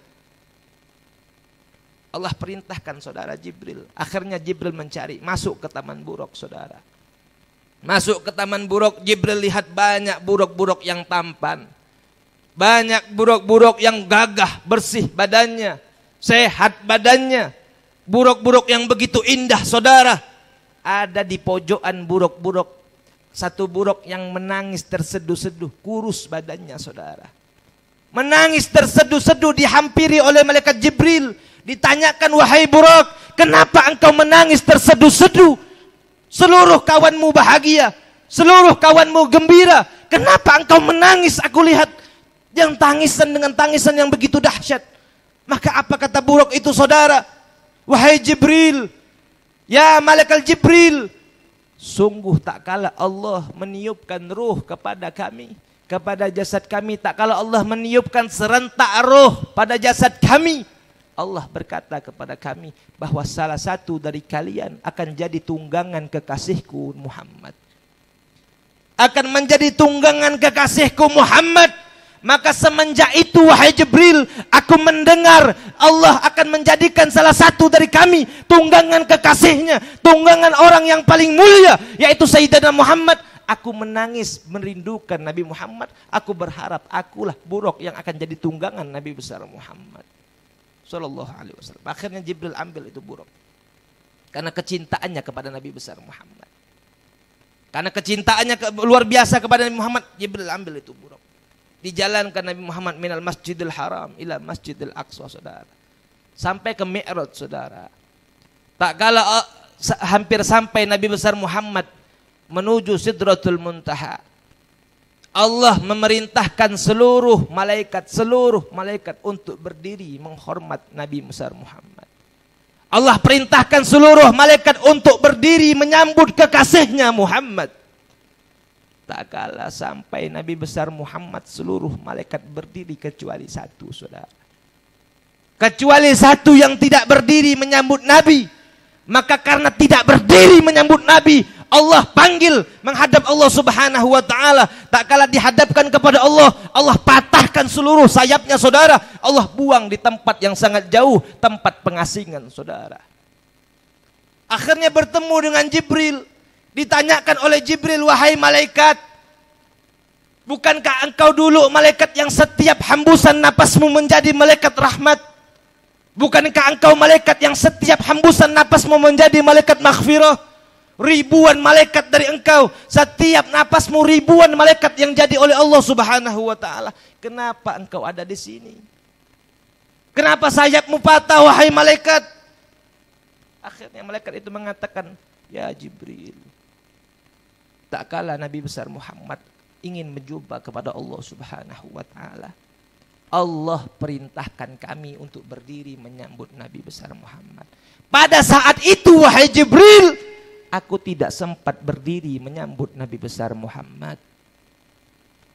Speaker 1: Allah perintahkan saudara Jibril. Akhirnya Jibril mencari, masuk ke taman buruk saudara. Masuk ke taman buruk, Jibril lihat banyak buruk-buruk yang tampan. Banyak buruk-buruk yang gagah, bersih badannya, sehat badannya. Buruk-buruk yang begitu indah saudara. Ada di pojokan buruk-buruk satu buruk yang menangis terseduh-seduh, kurus badannya saudara. Menangis terseduh-seduh, dihampiri oleh malaikat Jibril. Ditanyakan, "Wahai buruk, kenapa engkau menangis terseduh-seduh? Seluruh kawanmu bahagia, seluruh kawanmu gembira. Kenapa engkau menangis? Aku lihat yang tangisan dengan tangisan yang begitu dahsyat." Maka apa kata buruk itu saudara? "Wahai Jibril, ya malaikat Jibril, sungguh tak kala Allah meniupkan ruh kepada kami, kepada jasad kami, tak kala Allah meniupkan serentak ruh pada jasad kami, Allah berkata kepada kami bahwa salah satu dari kalian akan jadi tunggangan kekasihku Muhammad. Akan menjadi tunggangan kekasihku Muhammad. Maka semenjak itu wahai Jibril, aku mendengar Allah akan menjadikan salah satu dari kami tunggangan kekasihnya, tunggangan orang yang paling mulia, yaitu Sayyidina Muhammad. Aku menangis merindukan Nabi Muhammad. Aku berharap akulah buruk yang akan jadi tunggangan Nabi besar Muhammad sallallahu alaihi wasallam. Akhirnya Jibril ambil itu buruk. Karena kecintaannya kepada Nabi besar Muhammad. Karena kecintaannya luar biasa kepada Nabi Muhammad, Jibril ambil itu buruk. Dijalankan Nabi Muhammad minal Masjidil Haram ila Masjidil Aqsa saudara. Sampai ke Mi'raj saudara. Tak kala hampir sampai Nabi besar Muhammad menuju Sidratul Muntaha, Allah memerintahkan seluruh malaikat untuk berdiri menghormat Nabi besar Muhammad. Allah perintahkan seluruh malaikat untuk berdiri menyambut kekasihnya Muhammad. Tak kala sampai Nabi besar Muhammad, seluruh malaikat berdiri kecuali satu saudara. Kecuali satu yang tidak berdiri menyambut Nabi. Maka karena tidak berdiri menyambut Nabi, Allah panggil menghadap Allah Subhanahu wa taala. Tak kala dihadapkan kepada Allah, Allah patahkan seluruh sayapnya saudara. Allah buang di tempat yang sangat jauh, tempat pengasingan saudara. Akhirnya bertemu dengan Jibril. Ditanyakan oleh Jibril, "Wahai malaikat, bukankah engkau dulu malaikat yang setiap hembusan napasmu menjadi malaikat rahmat? Bukankah engkau malaikat yang setiap hembusan napasmu menjadi malaikat maghfirah? Ribuan malaikat dari engkau, setiap napasmu ribuan malaikat yang jadi oleh Allah Subhanahu wa taala. Kenapa engkau ada di sini? Kenapa sayapmu patah wahai malaikat?" Akhirnya malaikat itu mengatakan, "Ya Jibril, tak kala Nabi besar Muhammad ingin berjumpa kepada Allah Subhanahu wa taala, Allah perintahkan kami untuk berdiri menyambut Nabi besar Muhammad. Pada saat itu wahai Jibril, aku tidak sempat berdiri menyambut Nabi besar Muhammad.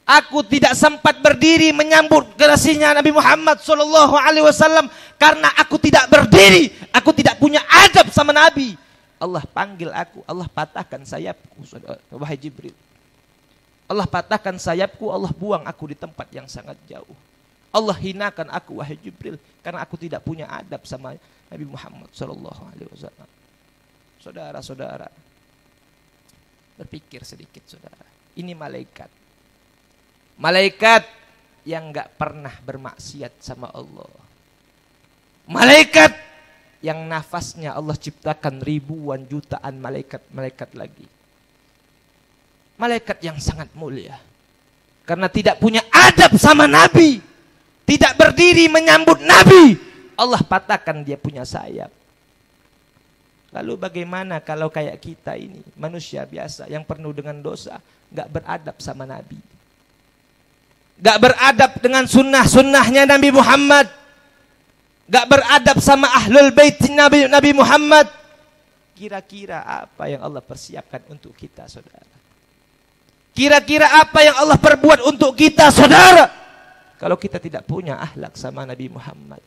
Speaker 1: Aku tidak sempat berdiri menyambut kekasihnya Nabi Muhammad sallallahu alaihi wasallam karena aku tidak berdiri, aku tidak punya adab sama Nabi. Allah panggil aku, Allah patahkan sayapku wahai Jibril. Allah patahkan sayapku, Allah buang aku di tempat yang sangat jauh. Allah hinakan aku wahai Jibril karena aku tidak punya adab sama Nabi Muhammad sallallahu alaihi wasallam." Saudara-saudara, berpikir sedikit saudara. Ini malaikat. Malaikat yang enggak pernah bermaksiat sama Allah. Malaikat yang nafasnya Allah ciptakan ribuan jutaan malaikat lagi. Malaikat yang sangat mulia. Karena tidak punya adab sama Nabi. Tidak berdiri menyambut Nabi, Allah patahkan dia punya sayap. Lalu bagaimana kalau kayak kita ini, manusia biasa yang penuh dengan dosa, gak beradab sama Nabi, gak beradab dengan sunnah-sunnahnya Nabi Muhammad, gak beradab sama ahlul bait Nabi Muhammad. Kira-kira apa yang Allah persiapkan untuk kita, saudara? Kira-kira apa yang Allah perbuat untuk kita, saudara? Kalau kita tidak punya akhlak sama Nabi Muhammad.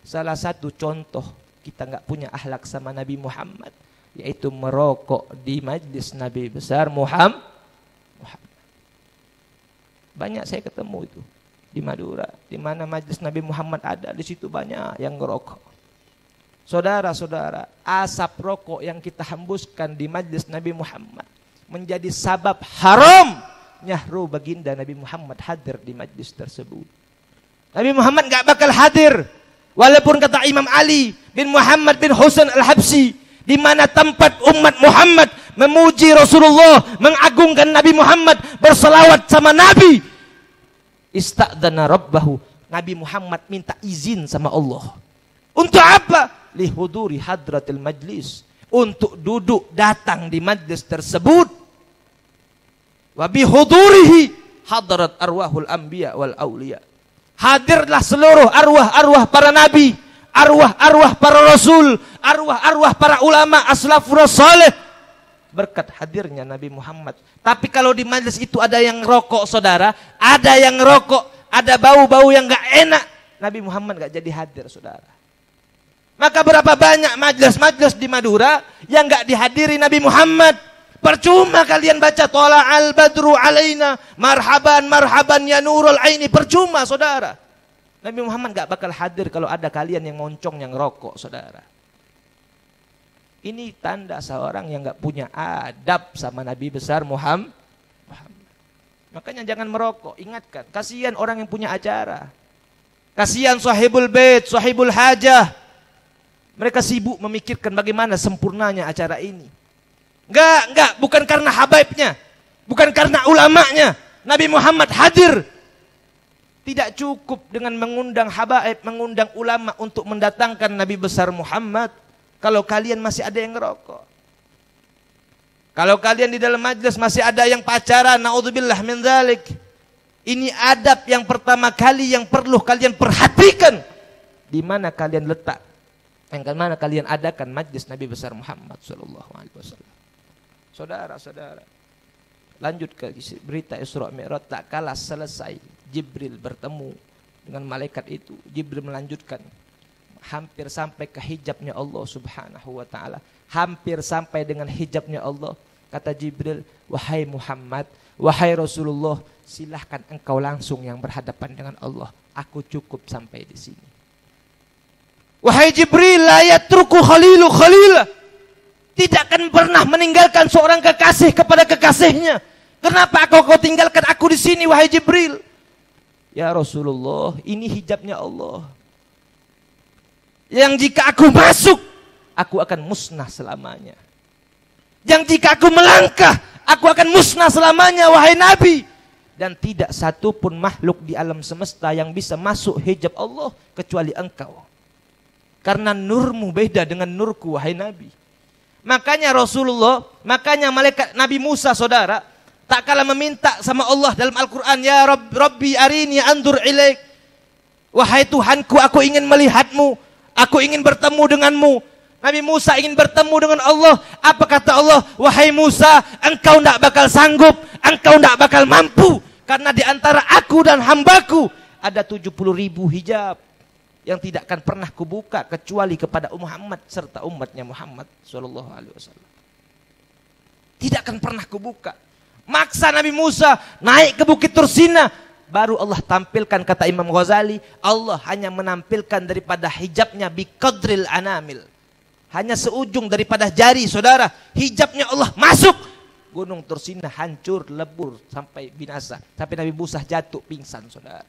Speaker 1: Salah satu contoh kita gak punya akhlak sama Nabi Muhammad, yaitu merokok di majlis Nabi besar Muhammad. Banyak saya ketemu itu di Madura, di mana majlis Nabi Muhammad ada, di situ banyak yang ngerokok. Saudara-saudara, asap rokok yang kita hembuskan di majlis Nabi Muhammad menjadi sabab haramnya ruh baginda Nabi Muhammad hadir di majlis tersebut. Nabi Muhammad gak bakal hadir, walaupun kata Imam Ali bin Muhammad bin Husain al-Habsyi, di mana tempat umat Muhammad memuji Rasulullah, mengagungkan Nabi Muhammad, berselawat sama Nabi. Ista'dana rabbahu, Nabi Muhammad minta izin sama Allah. Untuk apa? Lihuduri hadratil majlis, untuk duduk datang di majlis tersebut. Wa bihudurihi hadrat arwahul anbiya wal auliya. Hadirlah seluruh arwah-arwah para nabi, arwah-arwah para rasul, arwah-arwah para ulama aslafur salih, berkat hadirnya Nabi Muhammad. Tapi kalau di majlis itu ada yang rokok, saudara, ada yang rokok, ada bau-bau yang gak enak, Nabi Muhammad gak jadi hadir, saudara. Maka berapa banyak majlis-majlis di Madura yang gak dihadiri Nabi Muhammad. Percuma kalian baca Thala al-badru alaina, marhaban marhaban ya nurul aini. Percuma, saudara. Nabi Muhammad gak bakal hadir kalau ada kalian yang moncong, yang rokok, saudara. Ini tanda seorang yang gak punya adab sama Nabi besar Muhammad. Makanya jangan merokok. Ingatkan, kasihan orang yang punya acara. Kasihan sahibul bait, sahibul hajah. Mereka sibuk memikirkan bagaimana sempurnanya acara ini. Enggak, bukan karena habaibnya, bukan karena ulamanya. Nabi Muhammad hadir. Tidak cukup dengan mengundang habaib, mengundang ulama untuk mendatangkan Nabi besar Muhammad. Kalau kalian masih ada yang ngerokok, kalau kalian di dalam majlis masih ada yang pacaran, naudzubillah min dzalik. Ini adab yang pertama kali yang perlu kalian perhatikan. Di mana kalian letak, yang mana kalian adakan majlis Nabi besar Muhammad sallallahu alaihi wasallam. Saudara-saudara, lanjut ke berita Isra Mi'raj. Tak kalah selesai Jibril bertemu dengan malaikat itu, Jibril melanjutkan hampir sampai ke hijabnya Allah subhanahu wa ta'ala. Hampir sampai dengan hijabnya Allah. Kata Jibril, wahai Muhammad, wahai Rasulullah, silahkan engkau langsung yang berhadapan dengan Allah. Aku cukup sampai di sini. Wahai Jibril, la yatruku khalilu khalila. Tidak akan pernah meninggalkan seorang kekasih kepada kekasihnya. Kenapa kau tinggalkan aku di sini, wahai Jibril? Ya Rasulullah, ini hijabnya Allah. Yang jika aku masuk, aku akan musnah selamanya. Yang jika aku melangkah, aku akan musnah selamanya, wahai Nabi. Dan tidak satu pun makhluk di alam semesta yang bisa masuk hijab Allah kecuali engkau. Karena nurmu beda dengan nurku, wahai Nabi. Makanya Rasulullah, makanya malaikat Nabi Musa, saudara, tak kalah meminta sama Allah dalam Al-Quran, ya Rabbi arini andur ilaik. Wahai Tuhanku, aku ingin melihatmu, aku ingin bertemu denganmu. Nabi Musa ingin bertemu dengan Allah. Apa kata Allah? Wahai Musa, engkau tidak bakal sanggup, engkau tidak bakal mampu. Karena di antara aku dan hambaku ada 70.000 hijab yang tidak akan pernah kubuka kecuali kepada Muhammad serta umatnya Muhammad sallallahu alaihi wasallam. Tidak akan pernah kubuka. Maksa Nabi Musa naik ke Bukit Tursina. Baru Allah tampilkan, kata Imam Ghazali, Allah hanya menampilkan daripada hijabnya biqadril anamil. Hanya seujung daripada jari, saudara. Hijabnya Allah masuk. Gunung Tursina hancur, lebur sampai binasa. Sampai Nabi Musa jatuh pingsan, saudara.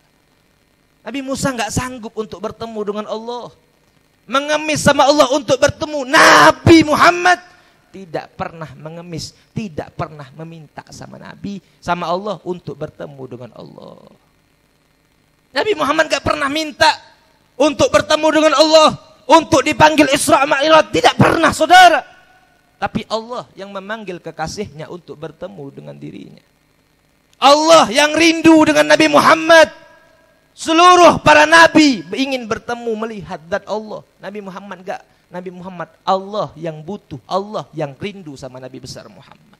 Speaker 1: Nabi Musa nggak sanggup untuk bertemu dengan Allah. Mengemis sama Allah untuk bertemu. Nabi Muhammad tidak pernah mengemis, tidak pernah meminta sama Nabi, sama Allah untuk bertemu dengan Allah. Nabi Muhammad nggak pernah minta untuk bertemu dengan Allah, untuk dipanggil Isra Mi'raj, tidak pernah, saudara. Tapi Allah yang memanggil kekasihnya untuk bertemu dengan dirinya. Allah yang rindu dengan Nabi Muhammad. Seluruh para nabi ingin bertemu melihat zat Allah. Nabi Muhammad enggak. Nabi Muhammad Allah yang butuh, Allah yang rindu sama Nabi besar Muhammad.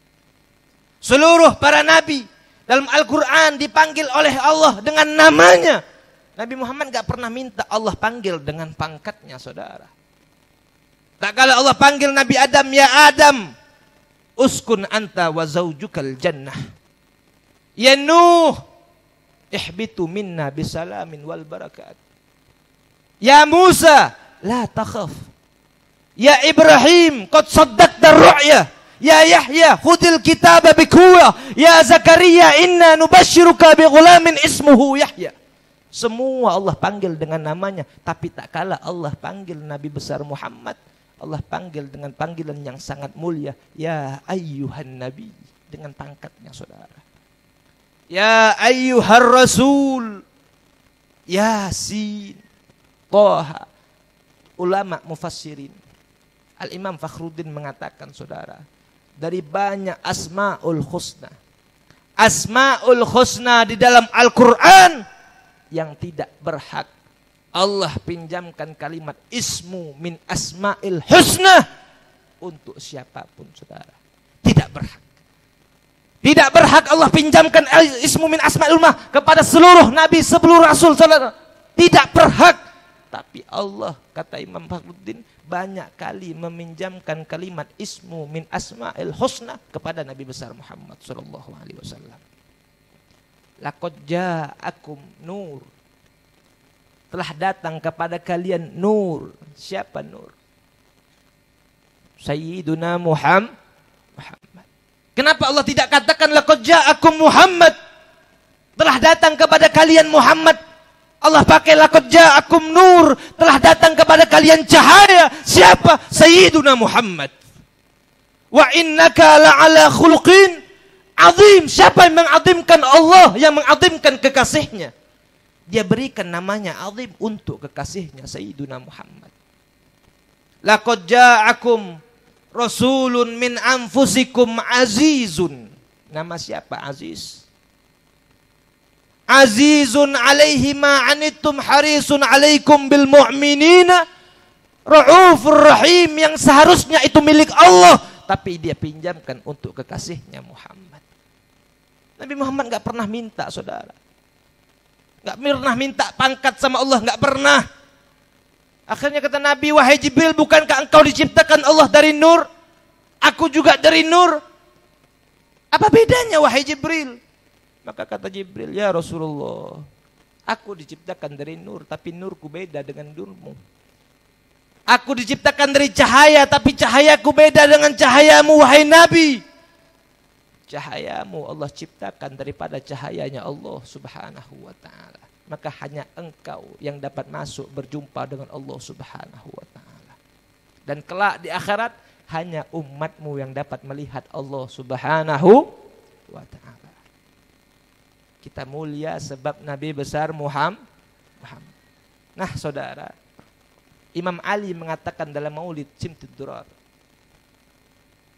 Speaker 1: Seluruh para nabi dalam Al-Quran dipanggil oleh Allah dengan namanya. Nabi Muhammad enggak pernah minta Allah panggil dengan pangkatnya, saudara. Tak kala Allah panggil Nabi Adam, ya Adam, uskun anta wa zaujukal jannah. Ya Nuh, ihbitu minna bisalamin wal barakat. Ya Musa, la takhaf. Ya Ibrahim, qad saddaqta ar-ru'ya. Ya Yahya, khudil kitaba biquwwah. Ya Zakaria, inna nubashshiruka bighulamin ismuhu Yahya. Semua Allah panggil dengan namanya, tapi tak kala Allah panggil Nabi besar Muhammad, Allah panggil dengan panggilan yang sangat mulia, ya ayyuhan nabi, dengan pangkatnya, saudara. Ya ayyuhar rasul, Yasin, Toha. Ulama mufassirin, Al-Imam Fakhruddin mengatakan, saudara, dari banyak asma'ul husna, asma'ul husna di dalam Al-Quran yang tidak berhak Allah pinjamkan kalimat ismu min asma'il husna untuk siapapun, saudara. Tidak berhak. Tidak berhak Allah pinjamkan ismu min asma'il husna kepada seluruh nabi, seluruh rasul, saudara. Tidak berhak. Tapi Allah, kata Imam Fakhruddin, banyak kali meminjamkan kalimat ismu min asma'il husna kepada Nabi besar Muhammad sallallahu alaihi wasallam. Laqad ja'akum nur. Telah datang kepada kalian nur. Siapa nur? Sayyiduna Muhammad. Kenapa Allah tidak katakan laqad ja'akum Muhammad? Telah datang kepada kalian Muhammad. Allah pakai laqad ja'akum nur. Telah datang kepada kalian cahaya. Siapa? Sayyiduna Muhammad. Wa innaka la'ala khuluqin azim. Siapa yang mengazimkan Allah? Yang mengazimkan kekasihnya. Dia berikan namanya azim untuk kekasihnya Sayyiduna Muhammad. Laqad ja'akum rasulun min anfusikum azizun. Nama siapa Aziz? Azizun alaihi ma anittum harisun alaikum bil mu'minina raufur rahim, yang seharusnya itu milik Allah tapi dia pinjamkan untuk kekasihnya Muhammad. Nabi Muhammad enggak pernah minta, saudara. Enggak pernah minta pangkat sama Allah, enggak pernah. Akhirnya kata Nabi, wahai Jibril, bukankah engkau diciptakan Allah dari nur? Aku juga dari nur. Apa bedanya wahai Jibril? Maka kata Jibril, ya Rasulullah, aku diciptakan dari nur, tapi nurku beda dengan nurmu. Aku diciptakan dari cahaya, tapi cahayaku beda dengan cahayamu, wahai Nabi. Cahayamu Allah ciptakan daripada cahayanya Allah subhanahu wa ta'ala. Maka hanya engkau yang dapat masuk berjumpa dengan Allah subhanahu wa ta'ala. Dan kelak di akhirat hanya umatmu yang dapat melihat Allah subhanahu wa ta'ala. Kita mulia sebab Nabi besar Muhammad. Nah, saudara, Imam Ali mengatakan dalam Maulid Simtud Durar,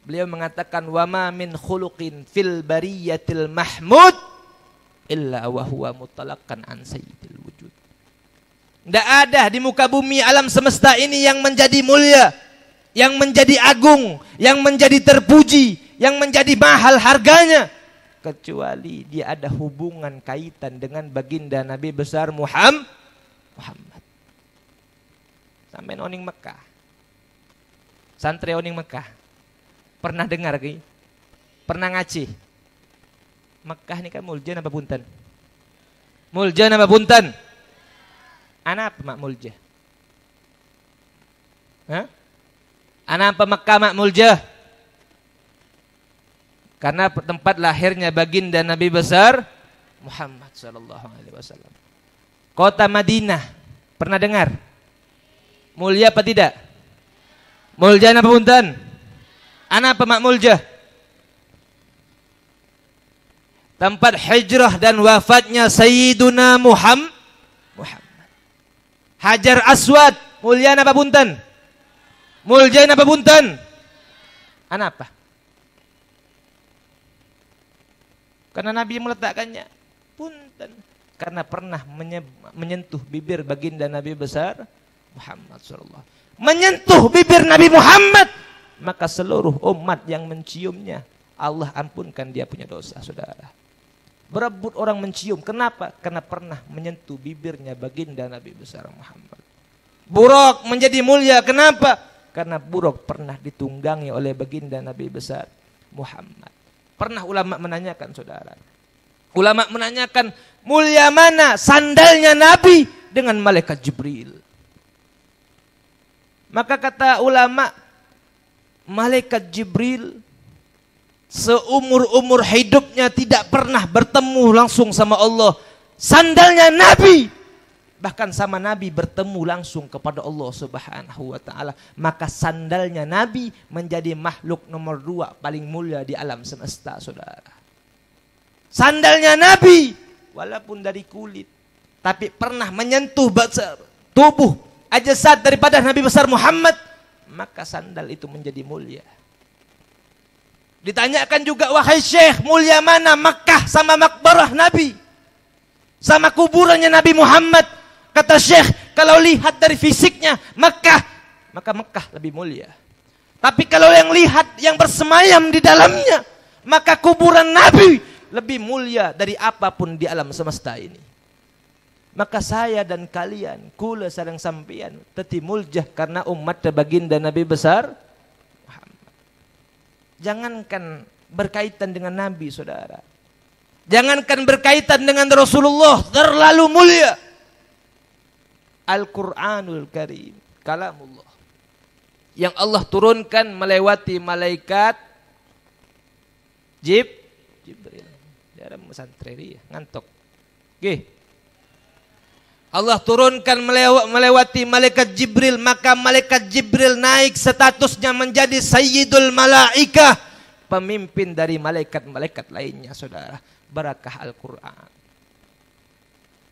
Speaker 1: beliau mengatakan, wa ma min khuluqin fil bariyatil mahmud illa wa huwa mutalaqan an sayyidil wujud. Tidak ada di muka bumi alam semesta ini yang menjadi mulia, yang menjadi agung, yang menjadi terpuji, yang menjadi mahal harganya, kecuali dia ada hubungan kaitan dengan baginda Nabi besar Muhammad. Sampai oning Mekah, santri oning Mekah, pernah dengar ki? Pernah ngaji? Mekah ini kan mulja apa punten? Mulja apa punten? Anak apa mak mulja? Hah? Anak apa Mekah mak mulja? Karena tempat lahirnya baginda Nabi besar Muhammad sallallahu alaihi wasallam. Kota Madinah, pernah dengar? Mulia apa tidak? Mulja apa punten? Anak apa mak mulja? Tempat hijrah dan wafatnya Sayyiduna Muhammad. Hajar Aswad, mulia apa punten? Mulja apa punten? Anak apa? Karena Nabi meletakkannya punten.
Speaker 2: karena pernah menyentuh bibir baginda Nabi besar Muhammad sallallahu. Menyentuh bibir Nabi Muhammad, maka seluruh umat yang menciumnya Allah ampunkan dia punya dosa, saudara. Berebut orang mencium, kenapa? Karena pernah menyentuh bibirnya baginda Nabi besar Muhammad. Buraq menjadi mulia, kenapa? Karena Buraq pernah ditunggangi oleh baginda Nabi besar Muhammad. Pernah ulama menanyakan, saudara. Ulama menanyakan, mulia mana sandalnya Nabi dengan malaikat Jibril? Maka kata ulama, malaikat Jibril seumur-umur hidupnya tidak pernah bertemu langsung sama Allah. Sandalnya Nabi, bahkan sama Nabi bertemu langsung kepada Allah Subhanahu wa ta'ala. Maka sandalnya Nabi menjadi makhluk nomor 2 paling mulia di alam semesta, saudara. Sandalnya Nabi walaupun dari kulit, tapi pernah menyentuh tubuh ajasad daripada Nabi besar Muhammad, maka sandal itu menjadi mulia. Ditanyakan juga, wahai Syekh, mulia mana Makkah sama makbarah Nabi, sama kuburannya Nabi Muhammad? Kata Syekh, kalau lihat dari fisiknya Makkah, maka Makkah lebih mulia. Tapi kalau yang lihat yang bersemayam di dalamnya, maka kuburan Nabi lebih mulia dari apapun di alam semesta ini. Maka saya dan kalian, kula sareng sampeyan, teti muljah karena umat baginda Nabi besar Muhammad. Jangankan berkaitan dengan Nabi, saudara. Jangankan berkaitan dengan Rasulullah, terlalu mulia. Al-Quranul Karim, kalamullah, yang Allah turunkan melewati malaikat Jibril. Dalam pesantren ngantuk. Oke. Allah turunkan melewati malaikat Jibril, maka malaikat Jibril naik statusnya menjadi Sayyidul Malaikah, pemimpin dari malaikat-malaikat lainnya, saudara. Barakah Al-Quran.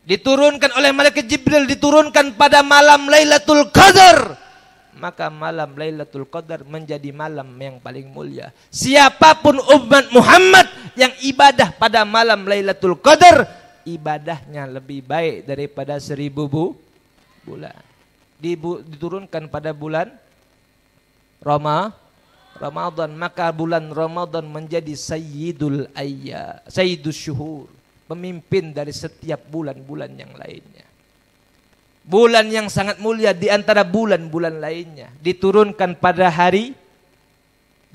Speaker 2: Diturunkan oleh malaikat Jibril, diturunkan pada malam Lailatul Qadar, maka malam Lailatul Qadar menjadi malam yang paling mulia. Siapapun umat Muhammad yang ibadah pada malam Lailatul Qadar, ibadahnya lebih baik daripada 1000 bulan. Diturunkan pada bulan Ramadan, maka bulan Ramadan menjadi Sayyidul Syuhur, pemimpin dari setiap bulan-bulan yang lainnya. Bulan yang sangat mulia di antara bulan-bulan lainnya. Diturunkan pada hari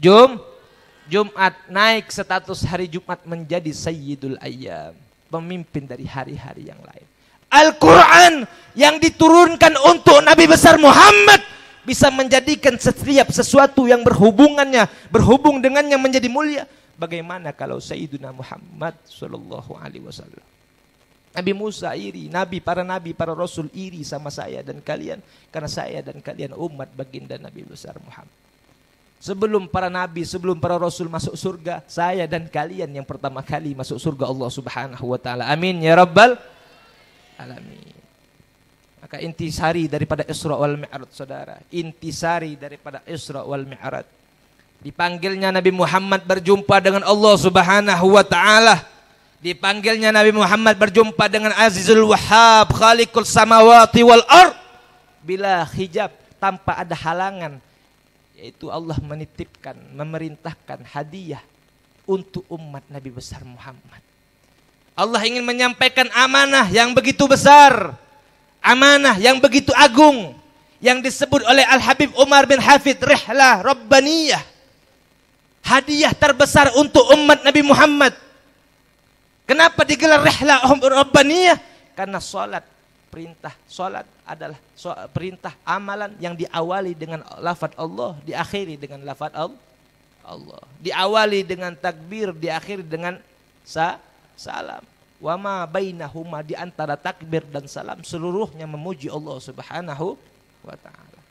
Speaker 2: Jumat, naik status hari Jumat menjadi Sayyidul Ayyam, pemimpin dari hari-hari yang lain. Al-Quran yang diturunkan untuk Nabi besar Muhammad bisa menjadikan setiap sesuatu yang berhubung dengannya menjadi mulia. Bagaimana kalau Sayyiduna Muhammad sallallahu alaihi wasallam? Nabi Musa iri, para nabi, para rasul iri sama saya dan kalian, karena saya dan kalian umat baginda Nabi besar Muhammad. Sebelum para nabi, sebelum para rasul masuk surga, saya dan kalian yang pertama kali masuk surga Allah Subhanahu wa taala. Amin ya rabbal alamin. Maka intisari daripada Isra wal Mi'raj, saudara. Intisari daripada Isra wal Mi'raj. Dipanggilnya Nabi Muhammad berjumpa dengan Allah Subhanahu wa taala. Dipanggilnya Nabi Muhammad berjumpa dengan Azizul Wahhab, Khaliqul samawati wal ard, bila hijab, tanpa ada halangan. Yaitu Allah menitipkan, memerintahkan hadiah untuk umat Nabi besar Muhammad. Allah ingin menyampaikan amanah yang begitu besar, amanah yang begitu agung, yang disebut oleh Al-Habib Umar bin Hafid Rihlah Rabbaniyah, hadiah terbesar untuk umat Nabi Muhammad. Kenapa digelar Rihlah Rabbaniyah? Karena perintah salat adalah perintah amalan yang diawali dengan lafaz Allah, diakhiri dengan lafaz Allah. Diawali dengan takbir, diakhiri dengan salam. Wa ma bainahuma, di antara takbir dan salam seluruhnya memuji Allah Subhanahu wa taala.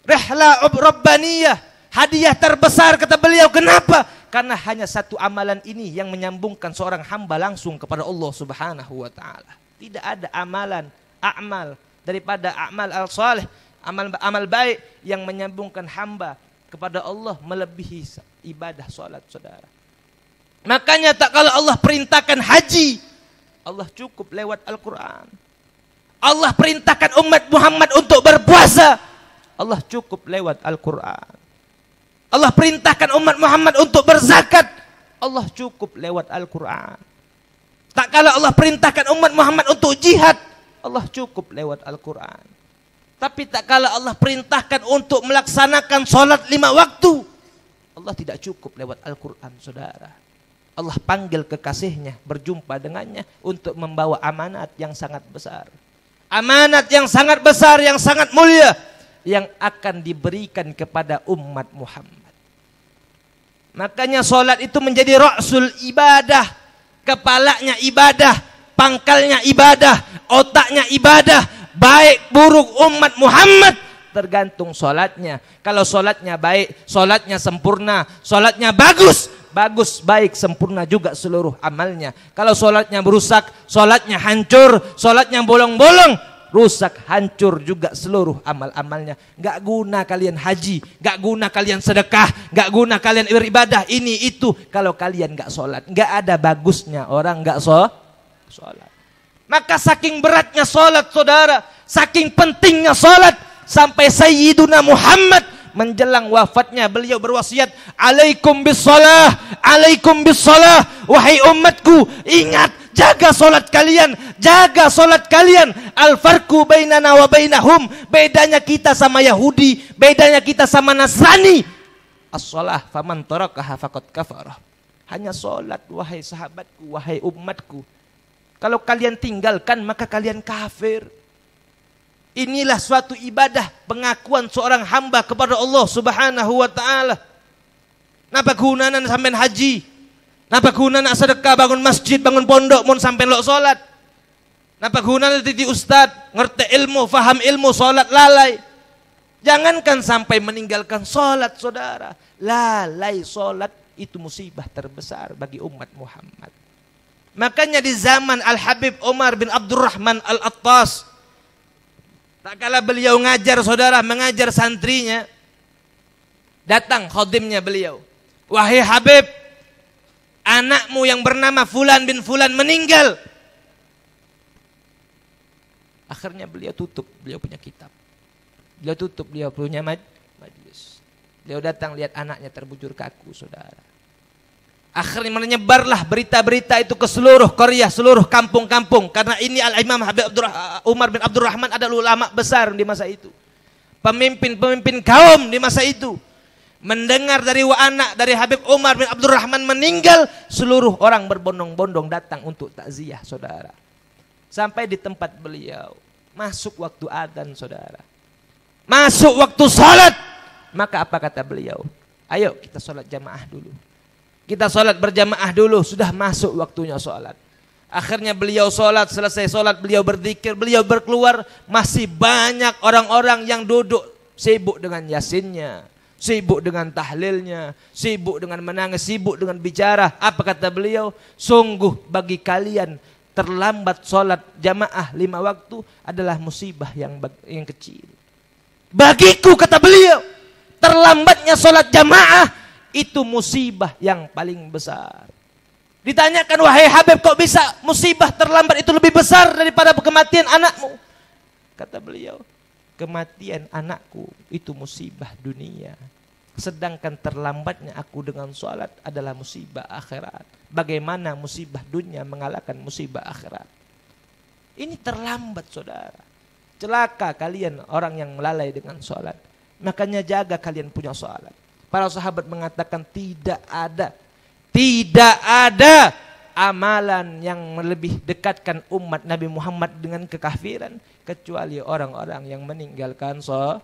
Speaker 2: Rihlah Rabbaniyah, hadiah terbesar kata beliau. Kenapa? Karena hanya satu amalan ini yang menyambungkan seorang hamba langsung kepada Allah Subhanahu wa taala. Tidak ada amal daripada amal al-salih, amal baik yang menyambungkan hamba kepada Allah melebihi ibadah salat, saudara. Makanya tak kalau Allah perintahkan haji,
Speaker 1: Allah cukup lewat Al-Quran. Allah perintahkan umat Muhammad untuk berpuasa, Allah cukup lewat Al-Quran. Allah perintahkan umat Muhammad untuk berzakat, Allah cukup lewat Al-Quran. Tak kala Allah perintahkan umat Muhammad untuk jihad, Allah cukup lewat Al-Quran. Tapi tak kala Allah perintahkan untuk melaksanakan sholat 5 waktu, Allah tidak cukup lewat Al-Quran, saudara. Allah panggil kekasihnya, berjumpa dengannya untuk membawa amanat yang sangat besar. Amanat yang sangat besar, yang sangat mulia, yang akan diberikan kepada umat Muhammad. Makanya sholat itu menjadi ra'sul ibadah, kepalanya ibadah, pangkalnya ibadah, otaknya ibadah. Baik buruk umat Muhammad tergantung sholatnya. Kalau sholatnya baik, sholatnya sempurna, sholatnya bagus, baik, sempurna juga seluruh amalnya. Kalau sholatnya berusak, sholatnya hancur, sholatnya bolong-bolong, rusak, hancur juga seluruh amal-amalnya. Gak guna kalian haji, gak guna kalian sedekah, gak guna kalian beribadah ini itu, kalau kalian gak sholat. Gak ada bagusnya orang gak sholat. Maka saking beratnya sholat, saudara, saking pentingnya sholat, sampai Sayyiduna Muhammad menjelang wafatnya beliau berwasiat, alaikum bissalah, alaikum bissalah, wahai umatku, ingat, jaga solat kalian, jaga solat kalian. Al-farqu bainana wa bainahum, bedanya kita sama Yahudi, bedanya kita sama Nasrani, as-salah faman tarakaha faqad kafara. Hanya solat, wahai sahabatku, wahai umatku. Kalau kalian tinggalkan maka kalian kafir. Inilah suatu ibadah, pengakuan seorang hamba kepada Allah Subhanahu wa taala. Napa gunana sampean haji? Napa gunana sedekah, bangun masjid, bangun pondok mun sampean lo salat? Napa gunana jadi ustad, ngerti ilmu, faham ilmu, salat lalai? Jangankan sampai meninggalkan salat, saudara. Lalai salat itu musibah terbesar bagi umat Muhammad. Makanya di zaman Al-Habib Umar bin Abdurrahman Al-Attas, tak kala beliau ngajar, saudara, mengajar santrinya, datang khadimnya beliau, wahai Habib, anakmu yang bernama Fulan bin Fulan meninggal. Akhirnya beliau tutup, beliau punya kitab, beliau tutup, beliau punya majlis. Beliau datang lihat anaknya terbujur kaku, saudara. Akhirnya menyebarlah berita-berita itu ke seluruh Korea, seluruh kampung-kampung. Karena ini Al-Imam Habib Umar bin Abdurrahman adalah ulama besar di masa itu, pemimpin-pemimpin kaum di masa itu. Mendengar dari anak dari Habib Umar bin Abdurrahman meninggal, seluruh orang berbondong-bondong datang untuk takziah, saudara. Sampai di tempat beliau, masuk waktu adzan, saudara, masuk waktu salat. Maka apa kata beliau? Ayo kita salat jamaah dulu, kita sholat berjamaah dulu, sudah masuk waktunya sholat. Akhirnya beliau sholat, selesai sholat beliau berzikir, beliau berkeluar. Masih banyak orang-orang yang duduk sibuk dengan yasinnya, sibuk dengan tahlilnya, sibuk dengan menangis, sibuk dengan bicara. Apa kata beliau? Sungguh bagi kalian terlambat sholat jamaah 5 waktu adalah musibah yang kecil. Bagiku, kata beliau, terlambatnya sholat jamaah itu musibah yang paling besar. Ditanyakan, wahai Habib, kok bisa musibah terlambat itu lebih besar daripada kematian anakmu? Kata beliau, kematian anakku itu musibah dunia, sedangkan terlambatnya aku dengan sholat adalah musibah akhirat. Bagaimana musibah dunia mengalahkan musibah akhirat? Ini terlambat, saudara. Celaka kalian orang yang melalai dengan sholat. Makanya jaga kalian punya sholat. Para sahabat mengatakan tidak ada amalan yang lebih dekatkan umat Nabi Muhammad dengan kekafiran kecuali orang-orang yang meninggalkan sholat.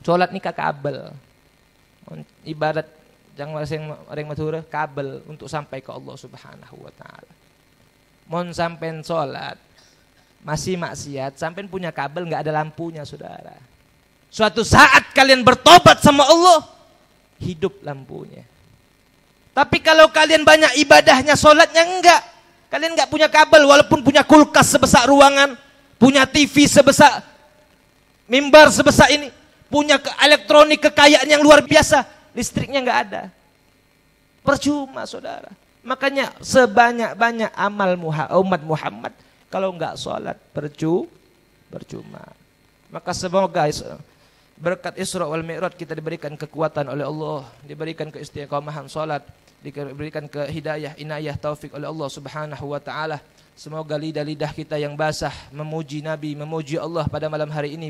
Speaker 1: Sholat ini kabel, ibarat yang orang matur kabel untuk sampai ke Allah Subhanahu wa taala. Mon sampai sholat masih maksiat, sampai punya kabel nggak ada lampunya, saudara. Suatu saat kalian bertobat sama Allah, hidup lampunya. Tapi kalau kalian banyak ibadahnya, sholatnya enggak, kalian enggak punya kabel, walaupun punya kulkas sebesar ruangan, punya TV sebesar mimbar sebesar ini, punya elektronik kekayaan yang luar biasa, listriknya enggak ada. Percuma, saudara.
Speaker 2: Makanya sebanyak-banyak amal umat Muhammad, kalau enggak sholat percuma. Maka semoga berkat Isra wal Mi'raj kita diberikan kekuatan oleh Allah, diberikan keistiqomahan sholat, diberikan ke hidayah, inayah, taufik oleh Allah Subhanahu wa taala. Semoga lidah-lidah kita yang basah memuji Nabi, memuji Allah pada malam hari ini,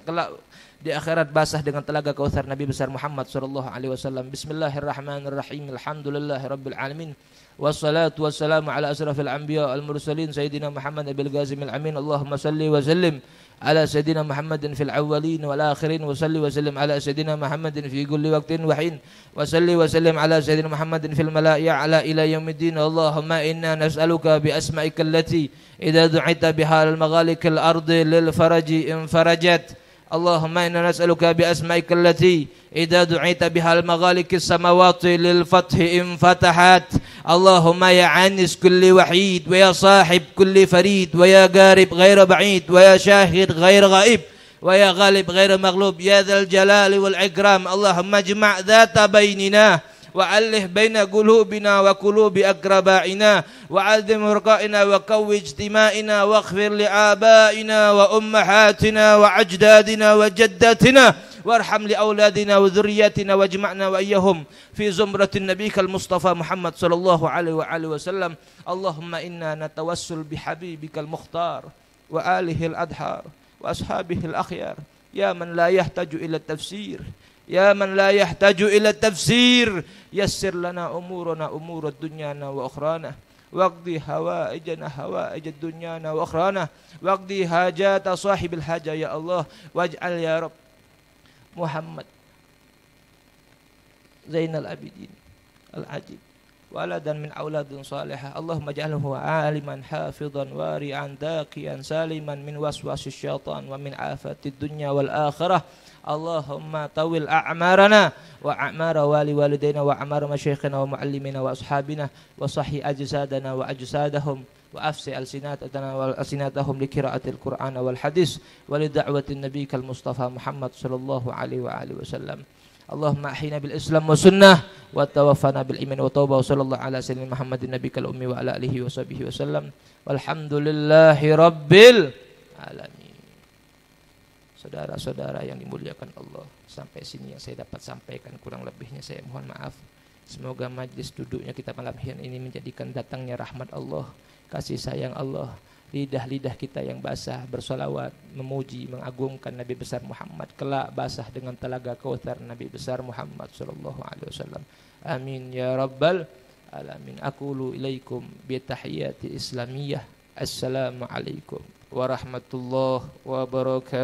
Speaker 2: kelak di akhirat basah dengan telaga kautsar Nabi besar Muhammad sallallahu alaihi wasallam. Bismillahirrahmanirrahim. Alhamdulillahirabbil alamin. Wassalatu wassalamu ala asrafil anbiya wal mursalin sayyidina Muhammad bil ghazimil amin. Allahumma salli wa sallim على سيدنا محمد في الأولين والآخرين وصلي وسلم على سيدنا محمد في كل وقت وحين وصلي وسلم على سيدنا محمد في الملأ على إلى يوم الدين. اللهم إنا نسألك بأسمائك التي إذا دعيت بها المغالق الأرض للفرج انفرجت. اللهم إنا نسألك بأسمائك التي إذا دعيت بها المغالق السماوات للفتح انفتحت. اللهم يا عانس كل وحيد ويا صاحب كل فريد ويا قارب غير بعيد ويا شاهد غير غائب ويا غالب غير مغلوب يا ذا الجلال والإكرام. اللهم اجمع ذات بيننا وألف بين قلوبنا وقلوب أقربائنا وعزم رقائنا وقوي اجتماعنا واغفر لآبائنا وأمهاتنا وأجدادنا وجداتنا وارحم لأولادنا وذرياتنا واجمعنا وإياهم في زمرة النبي المصطفى محمد صلى الله عليه وآله وسلم. اللهم إنا نتوسل بحبيبك المختار وآله الأدهار وأصحابه الأخيار يا من لا يحتاج إلى التفسير، يا من لا يحتاج إلى التفسير، يسر لنا أمورنا أمور الدنيانا وأخرانا واقضي هوائجنا هوائج الدنيانا وأخرانا واقضي حاجات صاحب الحاجة يا الله. واجعل يا رب محمد زين العابدين العجيب ولدا من أولاد صالحة. اللهم اجعله عالما حافظا وارعا ذاكيا سالما من وسواس الشيطان ومن آفات الدنيا والآخرة. اللهم طول أعمارنا وأعمار والدينا وأعمار مشايخنا ومعلمينا وأصحابنا وصحي أجسادنا وأجسادهم وأفسي ألسنتنا وألسنتهم لقراءة القرآن والحديث ولدعوة النبي المصطفى محمد صلى الله عليه وآله وسلم. اللهم أحينا بالإسلام والسنة وتوفنا بالإيمان والتوبة. وصلى الله على سيدنا محمد النبي الأمي وعلى آله وصحبه وسلم والحمد لله رب العالمين. Saudara-saudara yang dimuliakan Allah, sampai sini yang saya dapat sampaikan, kurang lebihnya saya mohon maaf. Semoga majlis duduknya kita malam ini menjadikan datangnya rahmat Allah, kasih sayang Allah, lidah-lidah kita yang basah bersolawat, memuji, mengagungkan Nabi besar Muhammad, kelak basah dengan telaga kautsar Nabi besar Muhammad sallallahu alaihi wasallam. Amin ya rabbal alamin. Aqulu ilaikum bi tahiyyati islamiyah. Assalamualaikum warahmatullahi wabarakatuh.